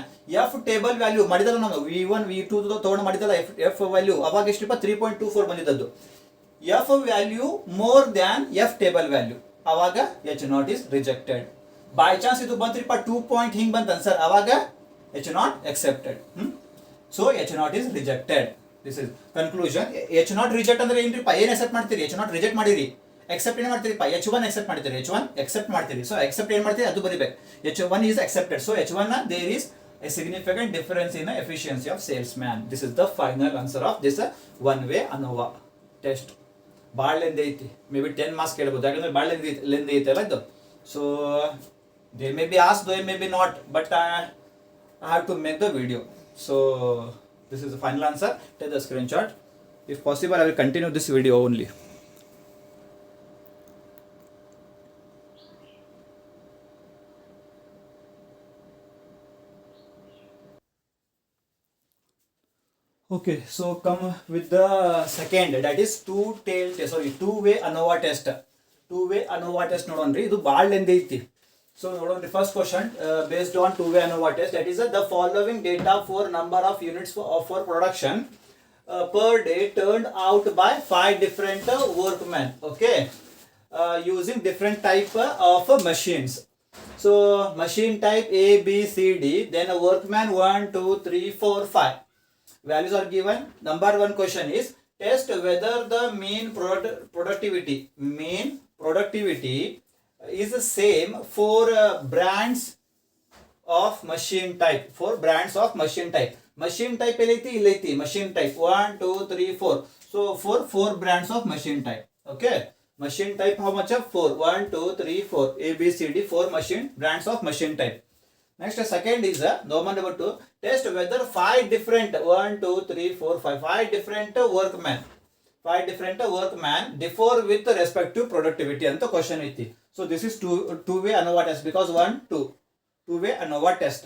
ಎಫ್ ಟೇಬಲ್ ವ್ಯಾಲ್ಯೂ ಮಾಡಿದಲ್ಲ ನಾವು V1 V2 ತಗೊಂಡು ಮಾಡಿದಲ್ಲ ಎಫ್ ವ್ಯಾಲ್ಯೂ, ಅವಾಗ ಎಷ್ಟಿಪ್ಪ? 3.24 ಬಂದಿದ್ದದ್ದು. F value more than F table value, ಅವಾಗ H not is rejected. By chance ಇದು ಬಂತ್ರಿಪ್ಪ 2 ಪಾಯಿಂಟ್ ಹಿಂಗ್ ಬಂತ ಸರ್, ಅವಾಗ H not accepted. So H not is rejected. This is conclusion. H not reject ಅಂದ್ರೆ ಏನ್ರಿಪ್ಪ? ಏನ್ ಅಕ್ಸೆಪ್ಟ್ ಮಾಡ್ತೀರಿ? ಎಚ್ ನಾಟ್ ರಿಜೆಕ್ಟ್ ಮಾಡಿರಿ. ಎಕ್ಸೆಪ್ಟ್ ಏನ್ ಮಾಡ್ತೀರಿಪ್ಪ? H1 ಅಕ್ಸೆಪ್ಟ್ ಮಾಡ್ತೀರಿ. H1 ಅಕ್ಸೆಪ್ಟ್ ಮಾಡ್ತೀರಿ. ಸೊ ಅಕ್ಸೆಪ್ಟ್ ಏನ್ ಮಾಡ್ತೀರಿ ಅದು ಬರಿಬೇಕು. H1 is accepted. So H1 there is a significant difference in the efficiency of salesman. This is the final answer of this one way ANOVA test. ಭಾಳ lengthy ಐತಿ. May be 10 marks ಕೇಳ್ಬೋದು, ಯಾಕಂದ್ರೆ ಭಾಳ lengthy ಐತೆ ಅಲ್ಲ ಇದು. So they may be ask, they may be not, but I have to make the video. So this is the final answer. Take the screen shot. If possible I will continue this video only. Okay, so come with the second, that is two-way ANOVA test. Two-way ANOVA test ನೋಡೋಣ್ರಿ, ಇದು ಭಾಳ lengthy ಐತಿ. So ನೋಡೋಣ್ರಿ, first question based on two-way ANOVA test, that is the following data for number of units for production per day turned out by 5 different workmen, okay, using different type of machines. So machine type A, B, C, D, then a workman 1, 2, 3, 4, 5. Values are given. Number one question is test whether the mean productivity is the same for brands of machine type. For brands of machine type. Machine type illati machine type 1, 2, 3, 4. So for 4 brands of machine type. Okay. Machine type how much of 4? 1, 2, 3, 4. A, B, C, D. 4 machine brands of machine type. Next, second is Roman number 2. Test whether 5 different 1, 2, 3, 4, 5 different workmen. 5 different workmen differ with respect to productivity. And the question is, so this is two-way ANOVA test because 1, 2. Two-way ANOVA test.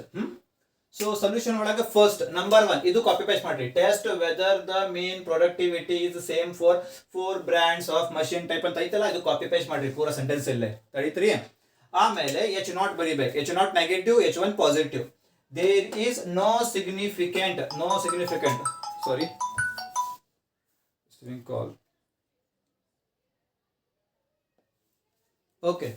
So solution first number 1. Idu copy paste ಮಾಡ್ರಿ. Test whether the mean productivity is the same for 4 brands of machine type ಅಂತ ಐತಲ್ಲ, ಇದು copy paste ಮಾಡ್ರಿ ಪೂರ sentence ಇಲ್ಲೇ. ತಡೀತ್ರಿ. ಆಮೇಲೆ H naught ಬರಿಬೇಕು. H naught negative, H1 positive. There is no significant sorry, call. Okay,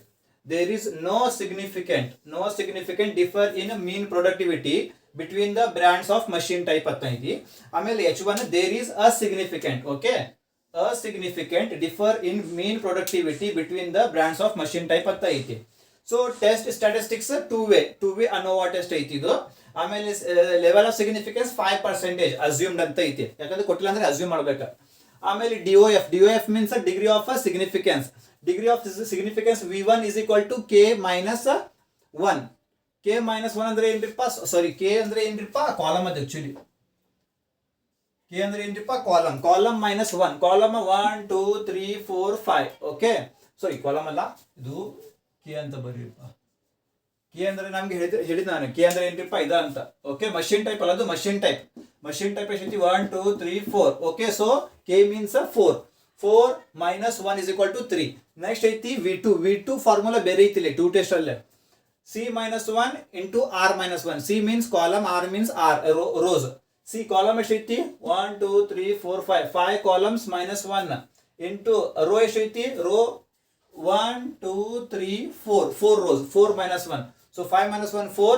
there is no significant differ in mean productivity between the brands of machine type ಅಂತ ಐತಿ. ಆಮೇಲೆ H1 there is a significant, okay, a significant differ in mean productivity between the brands of machine type ಅಂತ ಐತಿ. So test statistics two-way ANOVA test ಐತಿ ಇದು. ಆಮೇಲೆ level of significance 5% assumed ಅಂತ ಐತಿ, ಯಾಕಂದ್ರೆ ಕೊಟ್ಟಿಲ್ಲ ಅಂದ್ರೆ ಅಸ್ಯೂಮ್ ಮಾಡ್ಬೇಕು. ಆಮೇಲೆ DOF means degree of significance. Degree of significance V1 is equal to K minus 1. K minus 1 ಅಂದ್ರೆ ಏನ್ರಿಪ್ಪ, ಸಾರಿ K ಅಂದ್ರೆ ಏನ್ರಿಪ್ಪ, ಕಾಲಮ್ ಅದು ಆಕ್ಚುಲಿ. K ಅಂದ್ರೆ ಏನ್ರಿಪ್ಪ, ಕಾಲಮ್ minus 1. ಕಾಲಮ್ 1, 2, 3, 4, 5. ಓಕೆ, ಸಾರಿ ಕಾಲಮ್ ಅಲ್ಲ, ಇದು K ಅಂತ ಬರೀಪ್ಪ. ಕೆ ಅಂದ್ರೆ ನಮ್ಗೆ ಹೇಳಿದ ನಾನು ಕೆ ಅಂದ್ರೆ ಏನ್ರಿಪ್ಪ ಇದ ಅಂತ. ಓಕೆ, ಮಷಿನ್ ಟೈಪ್ ಅಲ್ಲ, ಅದು ಮಷಿನ್ ಟೈಪ್ ಎಷ್ಟೈತಿ 1, 2, 3, 4. Okay, so K means 4 minus 1 is equal to 3. Next ಐತಿ V2 ಫಾರ್ಮುಲಾ ಬೇರೆ ಐತಿಲ್ಲ 2 ಟೆಸ್ಟ್ ಅಲ್ಲೇ. C minus 1 into R minus 1. C means column, R means rows. C column ಎಷ್ಟೈತಿ 1, 2, 3, 4, 5 columns minus 1 into row ಎಷ್ಟೈತಿ, row 1, 2, 3, 4 rows, 4 minus 1. So 5 minus 1 4,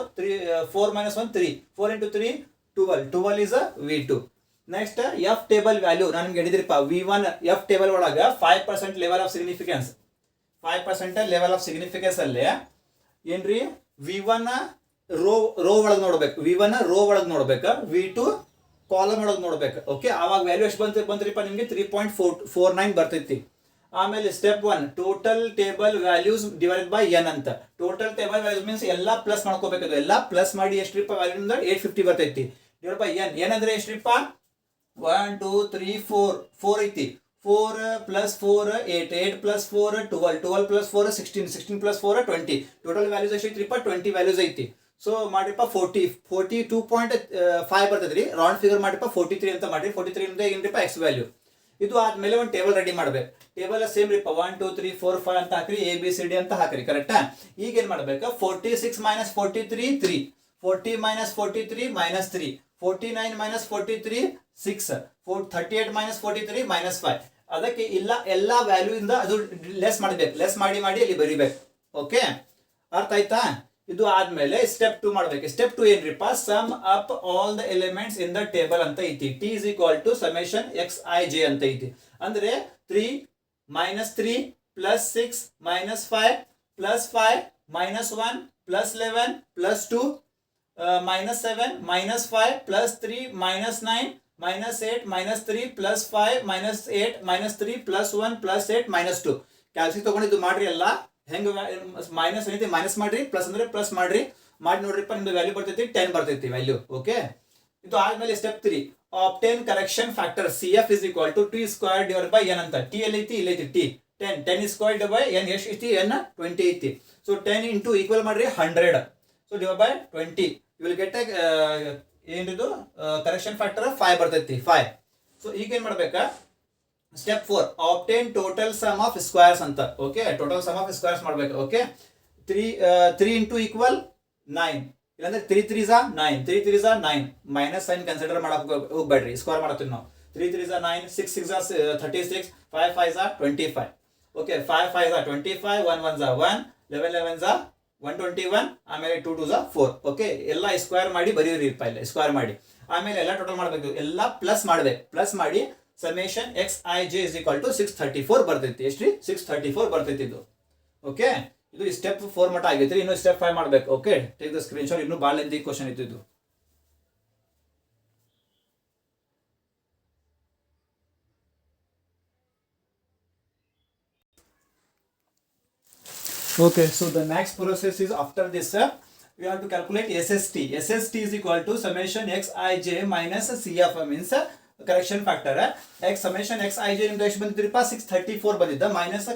4 minus 1 3, 4 into 3 12 is a V2. Next F table value ನಾನು ನಿಮಗೆ ಹೇಳಿದ್ರಿಪ್ಪ, V1 F table ಒಳಗ 5% level of significance, 5% level of significance ಅಲ್ಲೇ ಏನ್ರಿ V1 rho ಒಳಗೆ ನೋಡ್ಬೇಕು, V1 rho ಒಳಗೆ ನೋಡ್ಬೇಕು, V2 ಕಾಲಮ್ ಒಳಗೆ ನೋಡ್ಬೇಕು. ಓಕೆ, ಆವಾಗ ವ್ಯಾಲ್ಯೂ ಎಷ್ಟು ಬಂತ್ರಿಪ್ಪ ನಿಮಗೆ 3.49 ಬರ್ತೈತಿ. ಆಮೇಲೆ step 1 total table values divided by n ಅಂತ. ಟೋಟಲ್ ಟೇಬಲ್ ವ್ಯಾಲ್ಯೂಸ್ ಮೀನ್ಸ್ ಎಲ್ಲ ಪ್ಲಸ್ ಮಾಡ್ಕೋಬೇಕು, ಎಲ್ಲ ಪ್ಲಸ್ ಮಾಡಿ ಎಷ್ಟ್ರಿಪ್ಪ ವ್ಯಾಲ್ಯೂ 850 ಬರ್ತೈತಿ. ಡಿವೈಡ್ ಬೈ n ಅಂದ್ರೆ ಎಷ್ಟ್ರಿಪ್ಪ 1, 2, 3, 4 ಐತಿ. 4 plus 4 8 plus 4 12 plus 4 16 plus 4 20. Total values ಎಷ್ಟಿತ್ರಿಪ್ಪ 20 values ಐತಿ. ಸೊ ಮಾಡಿಪ್ಪ 42.5 ಬರ್ತೈತ್ರಿ. ರೌಂಡ್ ಫಿಗರ್ ಮಾಡಿಪ್ಪ 43 ಅಂತ ಮಾಡಿ. 43 ಇಂದ ಏನ್ರಿಪ್ಪ ಎಕ್ಸ್ ವ್ಯಾಲ್ಯೂ. ಇದು ಆದ್ಮೇಲೆ ಒಂದು ಟೇಬಲ್ ರೆಡಿ ಮಾಡ್ಬೇಕು. ಟೇಬಲ್ ಸೇಮ್ ರೀಪ 1, 2, 3, 4, 5 ಅಂತ ಹಾಕ್ರಿ, ABCD ಅಂತ ಹಾಕ್ರಿ. ಕರೆಕ್ಟಾ? ಈಗ ಏನ್ ಮಾಡ್ಬೇಕು, 46 minus 43 3, 40 minus 43 minus 3, 49 minus 43 6, 38 minus 43 minus 5. ಅದಕ್ಕೆ ಎಲ್ಲ ವ್ಯಾಲ್ಯೂ ಇಂದ ಅದು ಲೆಸ್ ಮಾಡಬೇಕು. ಲೆಸ್ ಮಾಡಿ ಅಲ್ಲಿ ಬರಿಬೇಕು. ಓಕೆ, ಅರ್ಥ ಆಯ್ತಾ? ಇದು ಆದ್ಮೇಲೆ ಸ್ಟೆಪ್ 2 ಮಾಡ್ಬೇಕು. ಸ್ಟೆಪ್ 2 ಏನ್ರಿಪ್ಪ, sum up all the elements in the table ಅಂತ ಐತಿ. T is equal to summation xij ಅಂತ ಐತಿ. ಅಂದ್ರೆ 3 minus 3 plus 6 minus 5 plus 5 minus 1 plus 11 plus 2 minus 7 minus 5 plus 3 minus 9 minus 8 minus 3 plus 5 minus 8 minus 3 plus 1 plus 8 minus 2. ಕ್ಯಾಲ್ಸಿ ತಗೊಂಡಿದ್ದು ಮಾಡ್ರಿ. ಎಲ್ಲ ಹೆಂಗ minus ಏನೈತಿ ಮೈನಸ್ ಮಾಡ್ರಿ, ಪ್ಲಸ್ ಅಂದ್ರೆ ಪ್ಲಸ್ ಮಾಡ್ರಿ. ಮಾಡಿ ನೋಡ್ರಿಪ್ಪ, ನಿಮ್ದು ವ್ಯಾಲ್ಯೂ ಬರ್ತೈತಿ 10 ಬರ್ತೈತಿ ವ್ಯಾಲ್ಯೂ. ಓಕೆ, ಇದು ಆದ್ಮೇಲೆ step 3 obtain correction factor CF is equal to T square divided by n ಅಂತ. T ಎಲ್ಲೈತಿ ಇಲ್ಲೈತಿ T 10 is squared by n ಎಷ್ಟು ಐತಿ, n 20 ಐತಿ. ಸೊ 10 into ಈಕ್ವಲ್ ಮಾಡ್ರಿ 100, so divide by 20 you will get a ಏನಿದು correction factor 5 ಬರ್ತೈತಿ 5. So ಈಗ ಏನ್ ಮಾಡ್ಬೇಕಾ, step 4 obtain total sum of squares ಅಂತ. Okay, total sum of squares ಮಾಡ್ಬೇಕು. ಓಕೆ, 3 ಇಂಟು ಈಕ್ವಲ್ 9, ಇಲ್ಲಾಂದ್ರೆ 3 3s are 9, 3 3s are 9, minus sign consider ಮಾಡಕ್ ಹೋಗ್ಬೇಡ್ರಿ, ಸ್ಕ್ವೇರ್ ಮಾಡತ್ತೀವಿ ನಾವು. 3 3s are 9, 6 6s are 36, 5 5s are 25. Okay, 5 5s are 25, 1 1s are 1, 11 11s are 121, ಆಮೇಲೆ 2 2s are 4. Okay, ಎಲ್ಲ square ಮಾಡಿ ಬರೀರಿಪ್ಪ, ಇಲ್ಲ square ಮಾಡಿ ಆಮೇಲೆ ಎಲ್ಲ ಟೋಟಲ್ ಮಾಡಬೇಕು, ಎಲ್ಲ ಪ್ಲಸ್ ಮಾಡ್ಬೇಕು. ಪ್ಲಸ್ ಮಾಡಿ summation X I J is equal to 634 ಬರ್ತೈತಿ. ಎಷ್ಟ್ರಿ? 634 ಬರ್ತೈತಿ ಇದು. ಓಕೆ, ಇದು ಸ್ಟೆಪ್ 4 ಮಟ್ಟ ಆಗೈತ್ರಿ. ಇನ್ನು ಸ್ಟೆಪ್ 5 ಮಾಡ್ಬೇಕು. Okay, take the screen shot. ಇನ್ನು ಭಾಳ ಲೆಂದಿ ಕ್ವಶನ್ ಇತ್ತು ಇದು. Okay, so the next process is after this, we have to calculate SST. SST is equal to summation xij minus CF, means correction factor. X summation xij ನಿಮ್ದು ಎಷ್ಟು ಬಂದಿದ್ರಿಪ್ಪ? 634 ಬಂದಿದ್ದ, minus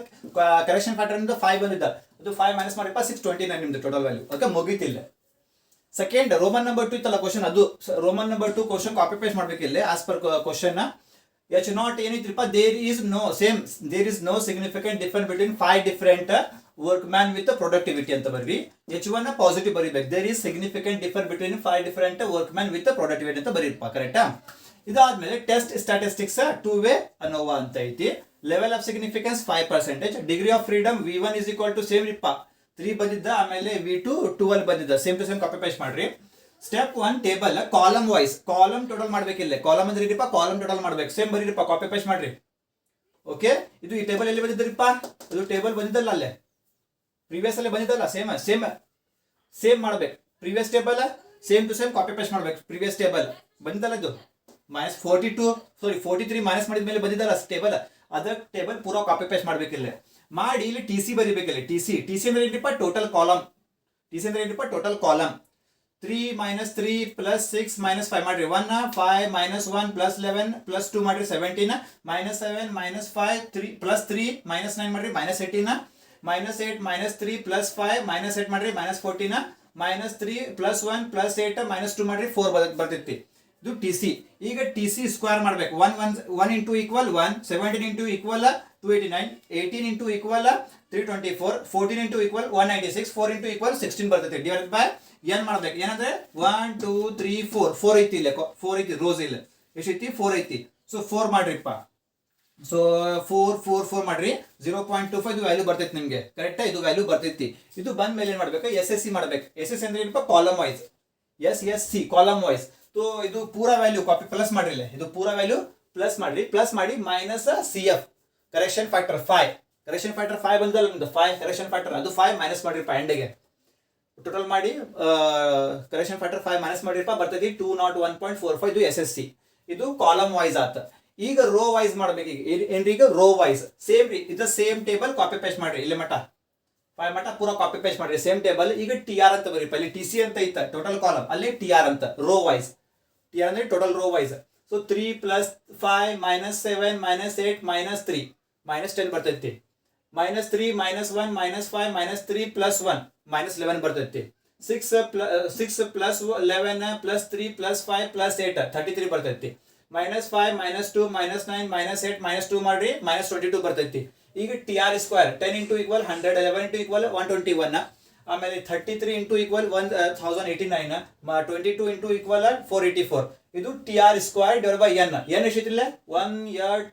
correction factor ನಿಮ್ದು 5 ಬಂದಿದ್ದ. ಅದು 5 minus ಮಾಡಿಪ್ಪ 629 ನಿಮ್ದು total value. Okay, ಮುಗೀತಿಲ್ಲ. Second Roman number 2 ಇತ್ತಲ್ಲ ಕ್ವಶನ್, ಅದು Roman number 2 question copy paste ಮಾಡ್ಬೇಕಿಲ್ಲ as per question. H not ಏನಿದ್ರಿಪ್ಪ, there is no significant difference between 5 different workman with productivity ಅಂತ ಬರ್ರಿ. H1 ಪಾಸಿಟಿವ್ ಬರೀಬೇಕು. There is significant differ between 5 different workman with productivity ಅಂತ ಬರೀರಪ್ಪ. ಕರೆಕ್ಟಾ? ಇದಾದ್ಮೇಲೆ test statistics 2 way ANOVA ಅಂತ ಐತಿ. Level of significance 5%. Degree of freedom V1 is equal to same ರಿಪ್ಪ 3 ಬಂದಿದ್ದ, ಆಮೇಲೆ V2 12 ಬಂದಿದ್ದ. Same to same copy paste ಮಾಡ್ರಿ. Step 1 table column wise, column total ಮಾಡ್ಬೇಕಿಲ್ಲ. ಕಾಲಮ್ ಅಂದ್ರೆ ಇರಿಪ್ಪ, ಕಾಲಮ್ ಟೋಟಲ್ ಮಾಡ್ಬೇಕು. ಸೇಮ್ ಬರೀರಿಪ್ಪ, ಕಾಪಿ ಪೇಸ್ಟ್ ಮಾಡ್ರಿ. ಓಕೆ, ಇದು ಈ ಟೇಬಲ್ ಎಲ್ಲಿ ಬಂದಿದ್ದರಿಪ್ಪ? ಇದು ಟೇಬಲ್ ಬಂದಿದ್ದಲ್ಲ, ಅಲ್ಲೇ ಪ್ರೀವಿಯಸ್ ಅಲ್ಲೇ ಬಂದಿದ್ದಲ್ಲ. ಸೇಮ್ ಮಾಡ್ಬೇಕು. Previous table same to same copy paste ಮಾಡ್ಬೇಕು. ಪ್ರೀವಿಯಸ್ ಟೇಬಲ್ ಬಂದಿದ್ದಲ್ಲ, ಇದು -43 ಮೈನಸ್ ಮಾಡಿದ ಮೇಲೆ ಬಂದಿದ್ದಲ್ಲ ಟೇಬಲ್, ಅದ ಟೇಬಲ್ ಪೂರಾ ಕಾಪಿ ಪೇಸ್ಟ್ ಮಾಡ್ಬೇಕಿಲ್ಲ. ಮಾಡಿ ಇಲ್ಲಿ ಟಿ ಸಿ ಬರೀಬೇಕಿಲ್ಲ. ಟಿ ಸಿ ಅಂದ್ರೆ ಏನಿಪ್ಪ? Total column. ಟಿ ಸಿ ಅಂದ್ರೆ ಏನಿಪ್ಪ? Total column. 3 - 3 + 6 - 5 ಮಾಡ್ರಿ. 1 5 - 1 + 11 + 2 ಮಾಡ್ರಿ 17, -7 - 5 3 + 3 -9 ಮಾಡ್ರಿ -18, -8 - 3 + 5 -8 ಮಾಡ್ರಿ -14, -3 + 1 + 8 -2 ಮಾಡ್ರಿ 4 ಬರ್ತೈತಿ. ಇದು ಟಿ ಸಿ. ಈಗ ಟಿ ಸಿ ಸ್ಕ್ವೇರ್ ಮಾಡ್ಬೇಕು. 1 into equal 1, 17 into equal 289, 18 into equal 324, 14 into equal 196, 4 into equal 16 ಬರ್ತೈತಿ. ಡಿವೈಡ್ ಬೈ ಏನ್ ಮಾಡ್ಬೇಕು? ಏನಂದ್ರೆ 1 2 3 4 ಐತಿ. ಇಲ್ಲ 4 ಐತಿ, ರೋಸ್ ಇಲ್ಲ. ಎಷ್ಟೈತಿ? 4 ಐತಿ. ಸೊ 4 ಮಾಡ್ರಿಪ್ಪ. ಸೊ 4 ಮಾಡ್ರಿ. 0.25 ಇದು ವ್ಯಾಲ್ಯೂ ಬರ್ತೈತಿ ನಿಮ್ಗೆ. ಕರೆಕ್ಟಾ? ಇದು ವ್ಯಾಲ್ಯೂ ಬರ್ತೈತಿ. ಇದು ಬಂದ ಮೇಲೆ ಏನ್ ಮಾಡ್ಬೇಕು? ಎಸ್ ಎಸ್ ಸಿ ಮಾಡ್ಬೇಕು. ಎಸ್ ಎಸ್ ಸಿ ಅಂದ್ರೆ ಏನಪ್ಪ? Column wise. SSC column wise. So ಇದು ಪೂರಾ ವ್ಯಾಲ್ಯೂ ಕಾಪಿ ಪ್ಲಸ್ ಮಾಡ್ರಿ. ಇದು ಪೂರಾ ವ್ಯಾಲ್ಯೂ ಪ್ಲಸ್ ಮಾಡ್ರಿ. ಪ್ಲಸ್ ಮಾಡಿ minus CF correction factor 5. Correction factor 5 ಬಂದಲ್ಲ ನಿಮ್ದು, 5 ಕರೆಕ್ಷನ್ ಫ್ಯಾಕ್ಟರ್, ಅದು 5 ಮೈನಸ್ ಮಾಡ್ರಿಪ್ಪ ಎಂಡಿಗೆ. ಟೋಟಲ್ ಮಾಡಿ ಕರೆಕ್ಷನ್ ಫ್ಯಾಕ್ಟರ್ 5 ಮೈನಸ್ ಮಾಡಿರಪ್ಪ, ಬರ್ತೈತಿ 201.45. ಇದು SSC. ಇದು ಕಾಲಮ್ ವೈಸ್ ಆತ. ಈಗ ರೋ ವೈಸ್ ಮಾಡ್ಬೇಕು. ಈಗ ರೋ ವೈಸ್ ಸೇಮ್ ಇದು ಸೇಮ್ ಟೇಬಲ್ ಕಾಪಿ ಪೇಸ್ಟ್ ಮಾಡ್ರಿ. ಇಲ್ಲಿ ಮಟ 5 ಮಟ ಪೂರಾ ಕಾಪಿ ಪೇಸ್ಟ್ ಮಾಡ್ರಿ. Same table. ಈಗ TR ಅಂತ ಬರೀಪ್ಪ. ಇಲ್ಲಿ TC ಅಂತ ಇತ್ತ ಟೋಟಲ್ ಕಾಲಮ್, ಅಲ್ಲಿ TR ಅಂತ ರೋ ವೈಸ್. TR ಅಂದ್ರೆ ಟೋಟಲ್ ರೋ ವೈಸ್. ಸೊ 3 + 5 -7 -8 -3 -10 ಬರ್ತೈತಿ. -3 -1 -5 -3 + 1 -11 ಬರ್ತೈತಿ. 6 + 11 + 3 + 5 + 8 33 ಬರ್ತೈತಿ. -5 -2 -9 -8 -2 ಮಾಡ್ರಿ -22 ಬರ್ತೈತಿ. ಈಗ TR square 10 into equal 100, 11 into equal 121, ಆಮೇಲೆ 33 ಇಂಟು ಈಕ್ವಲ್ 1089, 22 ಇಂಟು ಈಕ್ವಲ್ 484. ಇದು TR square divide by N. N ಎಷ್ಟಿಲ್ಲ? 1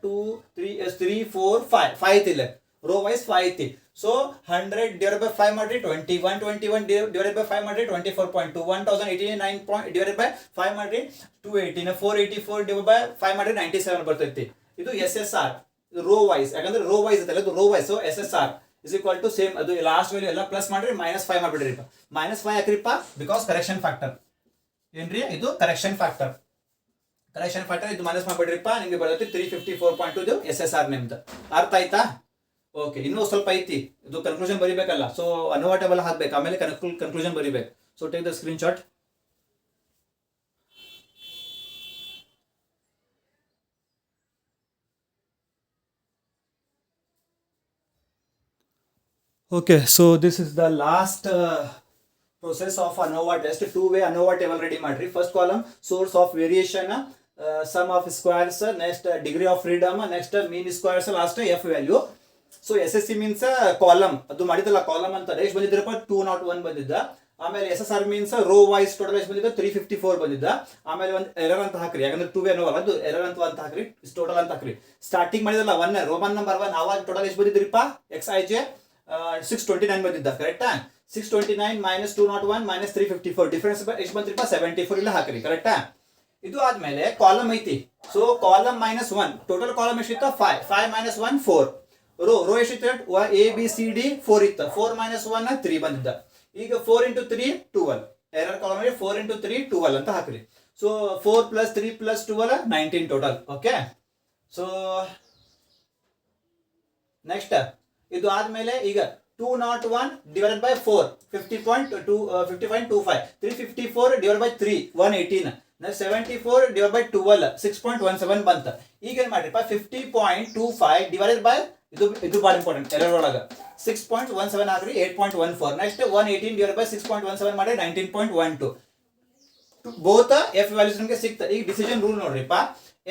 2 3 4 5 ಐತಿಲ್ಲ. ರೋ ವೈಸ್ 5 ಐತಿ. ಸೊ 100 ಡಿವೈಡ್ ಬೈ 5 ಮಾಡ್ರಿ 21 ಡಿವೈಡ್ ಬೈ 5 ಮಾಡ್ರಿ 24.2, 1089 ಡಿವೈಡ್ ಬೈ 5 ಮಾಡ್ರಿ 218, 484 ಡಿವೈಡ್ ಬೈ 5 ಮಾಡ್ರಿ 97 ಬರ್ತೈತಿ. ಇದು SSR ರೋ ವೈಸ್. ಯಾಕಂದ್ರೆ ರೋ ವೈಸ್ ಐತಲ್ಲ, ಇದು row wise. So SSR is equal to same. ಅದು ಲಾಸ್ಟ್ ವ್ಯಾಲ್ಯೂ ಎಲ್ಲ ಪ್ಲಸ್ ಮಾಡ್ರಿ -5 ಮಾಡ್ಬಿಡ್ರಿಪ್ಪ. -5 ಯಾಕ್ರಿಪ್ಪ? Because correction factor. ಏನ್ರಿ? ಇದು ಕರೆಕ್ಷನ್ ಫ್ಯಾಕ್ಟರ್. ಕರೆಕ್ಷನ್ ಫ್ಯಾಕ್ಟರ್ ಇದು ಮೈನಸ್ ಮಾಡ್ಬಿಡ್ರಿಪ್ಪ. ನಿಮ್ಗೆ ಬರ್ತೈತಿ 354.2. ಇದು SSR ನಿಮ್ದು. ಅರ್ಥ ಆಯ್ತಾ? ಓಕೆ, ಇನ್ನೂ ಸ್ವಲ್ಪ ಐತಿ. ಇದು ಕನ್ಕ್ಲೂಷನ್ ಬರಿಬೇಕಲ್ಲ. ಸೊ ಅನೋವಾ ಟೇಬಲ್ ಹಾಕ್ಬೇಕು, ಆಮೇಲೆ ಕನ್ಕ್ಲೂಷನ್ ಬರಿಬೇಕು. So take the screen shot. Okay, so this is the last process of ANOVA test, two-way ANOVA table ready ಮಾಡ್ರಿ. First column source of variation, sum of squares, next degree of freedom, next mean squares, last F value. So S S C means column ಅದು ಮಾಡಿದಲ್ಲ, column ಅಂತ ಎಷ್ಟು ಬಂದಿದ್ರಪ್ಪ 201 ಬಂದಿದ್ದ. ಆಮೇಲೆ S S R means row wise total ಎಷ್ಟು ಬಂದಿದ್ದ 354 ಬಂದಿದ್ದ. ಆಮೇಲೆ ಒಂದು ಎರರ್ ಅಂತ ಹಾಕ್ರಿ, ಯಾಕಂದ್ರೆ ಟೂ ವೇ ನೋವಲ್ಲ ಅದು ಎರರ್ ಅಂತ ಹಾಕ್ರಿ, ಟೋಟಲ್ ಅಂತ ಹಾಕ್ರಿ. ಸ್ಟಾರ್ಟಿಂಗ್ ಮಾಡಿದಲ್ಲ ಒನ್ ರೋಮನ್ ನಂಬರ್ 1 ಅವಾಗ ಟೋಟಲ್ ಎಷ್ಟು ಬಂದಿದ್ರಿಪ್ಪ ಎಕ್ಸ್ ಐ ಜೆ 629 ಬಂದಿದ್ದ. ಕರೆಕ್ಟಾ? 629 ಮೈನಸ್ 201 ಮೈನಸ್ 354 ಡಿಫರೆನ್ಸ್ ಎಷ್ಟು ಬಂದ್ರಿಪ್ಪ 74 ಇಲ್ಲ ಹಾಕ್ರಿ. ಕರೆಕ್ಟಾ? ಇದು ಆದ್ಮೇಲೆ ಕಾಲಮ್ ಐತಿ. So column minus 1 total column ಎಷ್ಟಿತ್ತ 5 ಮೈನಸ್ 1 4. ರೋ ಎಷ್ಟಿತ್ತು ಎ ಬಿ ಸಿ ಡಿ 4 ಇತ್ತು. 4 ಮೈನಸ್ 1 3 ಬಂದಿದ್ದ. ಈಗ 4 ಇಂಟು 3 12 ಎರರ್ ಕಾಲಮ್ 4 ಇಂಟು 3 12 ಅಂತ ಹಾಕ್ರಿ. So 4 plus 3 plus 12 19 total. Okay. So next ಇದು ಆದ್ಮೇಲೆ ಈಗ 201 divided by 4 50.25 354 divide by 3 118 74 divide by 12 6.17 ಬಂತ. ಈಗ ಏನ್ ಮಾಡ್ರಿಪ್ಪ 50.25 ಡಿವೈಡೆಡ್ ಬೈ ಇದು ಭಾಳ ಇಂಪಾರ್ಟೆಂಟ್ ಎರರ್ ಒಳಗ 6.17 ಆಗ್ರಿ 8.14. ನೆಕ್ಸ್ಟ್ 118 ಡಿವೈಡ್ ಬೈ 6.17 ಮಾಡಿ 19.12. ಬೋತ್ ಎಫ್ ವ್ಯಾಲ್ಯೂಸ್ ನಮಗೆ ಸಿಕ್ತ. ಈಗ ಡಿಸಿಷನ್ ರೂಲ್ ನೋಡ್ರಿಪ್ಪ,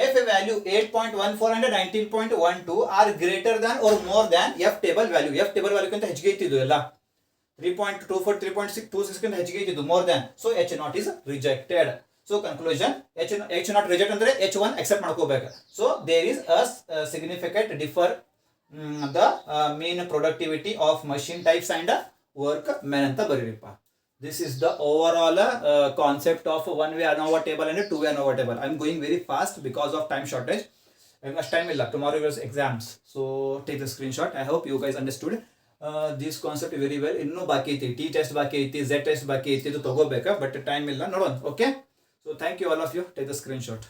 F value 8.14 and 19.12 are greater than or more than F table value. F table value ಅಂತ ಹೆಚ್ಚಿಗೆ ಇತ್ತಿದ್ದು ಎಲ್ಲ 3.24 3.26 ಕಿಂತ ಹೆಚ್ಚಿಗೆ ಇತ್ತಿದ್ದು more than. So H not is rejected. So conclusion H not reject ಅಂದ್ರೆ H1 ಅಕ್ಸೆಪ್ಟ್ ಮಾಡ್ಕೋಬೇಕು. So there is a significant differ the mean productivity of machine types and work men anta ಬರೀರಿಪ್ಪ. This is the overall concept of one way ANOVA table and two way ANOVA table. I'm going very fast because of time shortage. Much time illa, tomorrow is exams, so take the screenshot. I hope you guys understood this concept very well. Innu baki ಐತಿ, T test baki ಐತಿ, Z test baki ಐತಿ, ಇದು ತಗೋಬೇಕಾ, but time ಇಲ್ಲ ನೋಡೋಣ. Okay, so thank you all of you. Take the screenshot.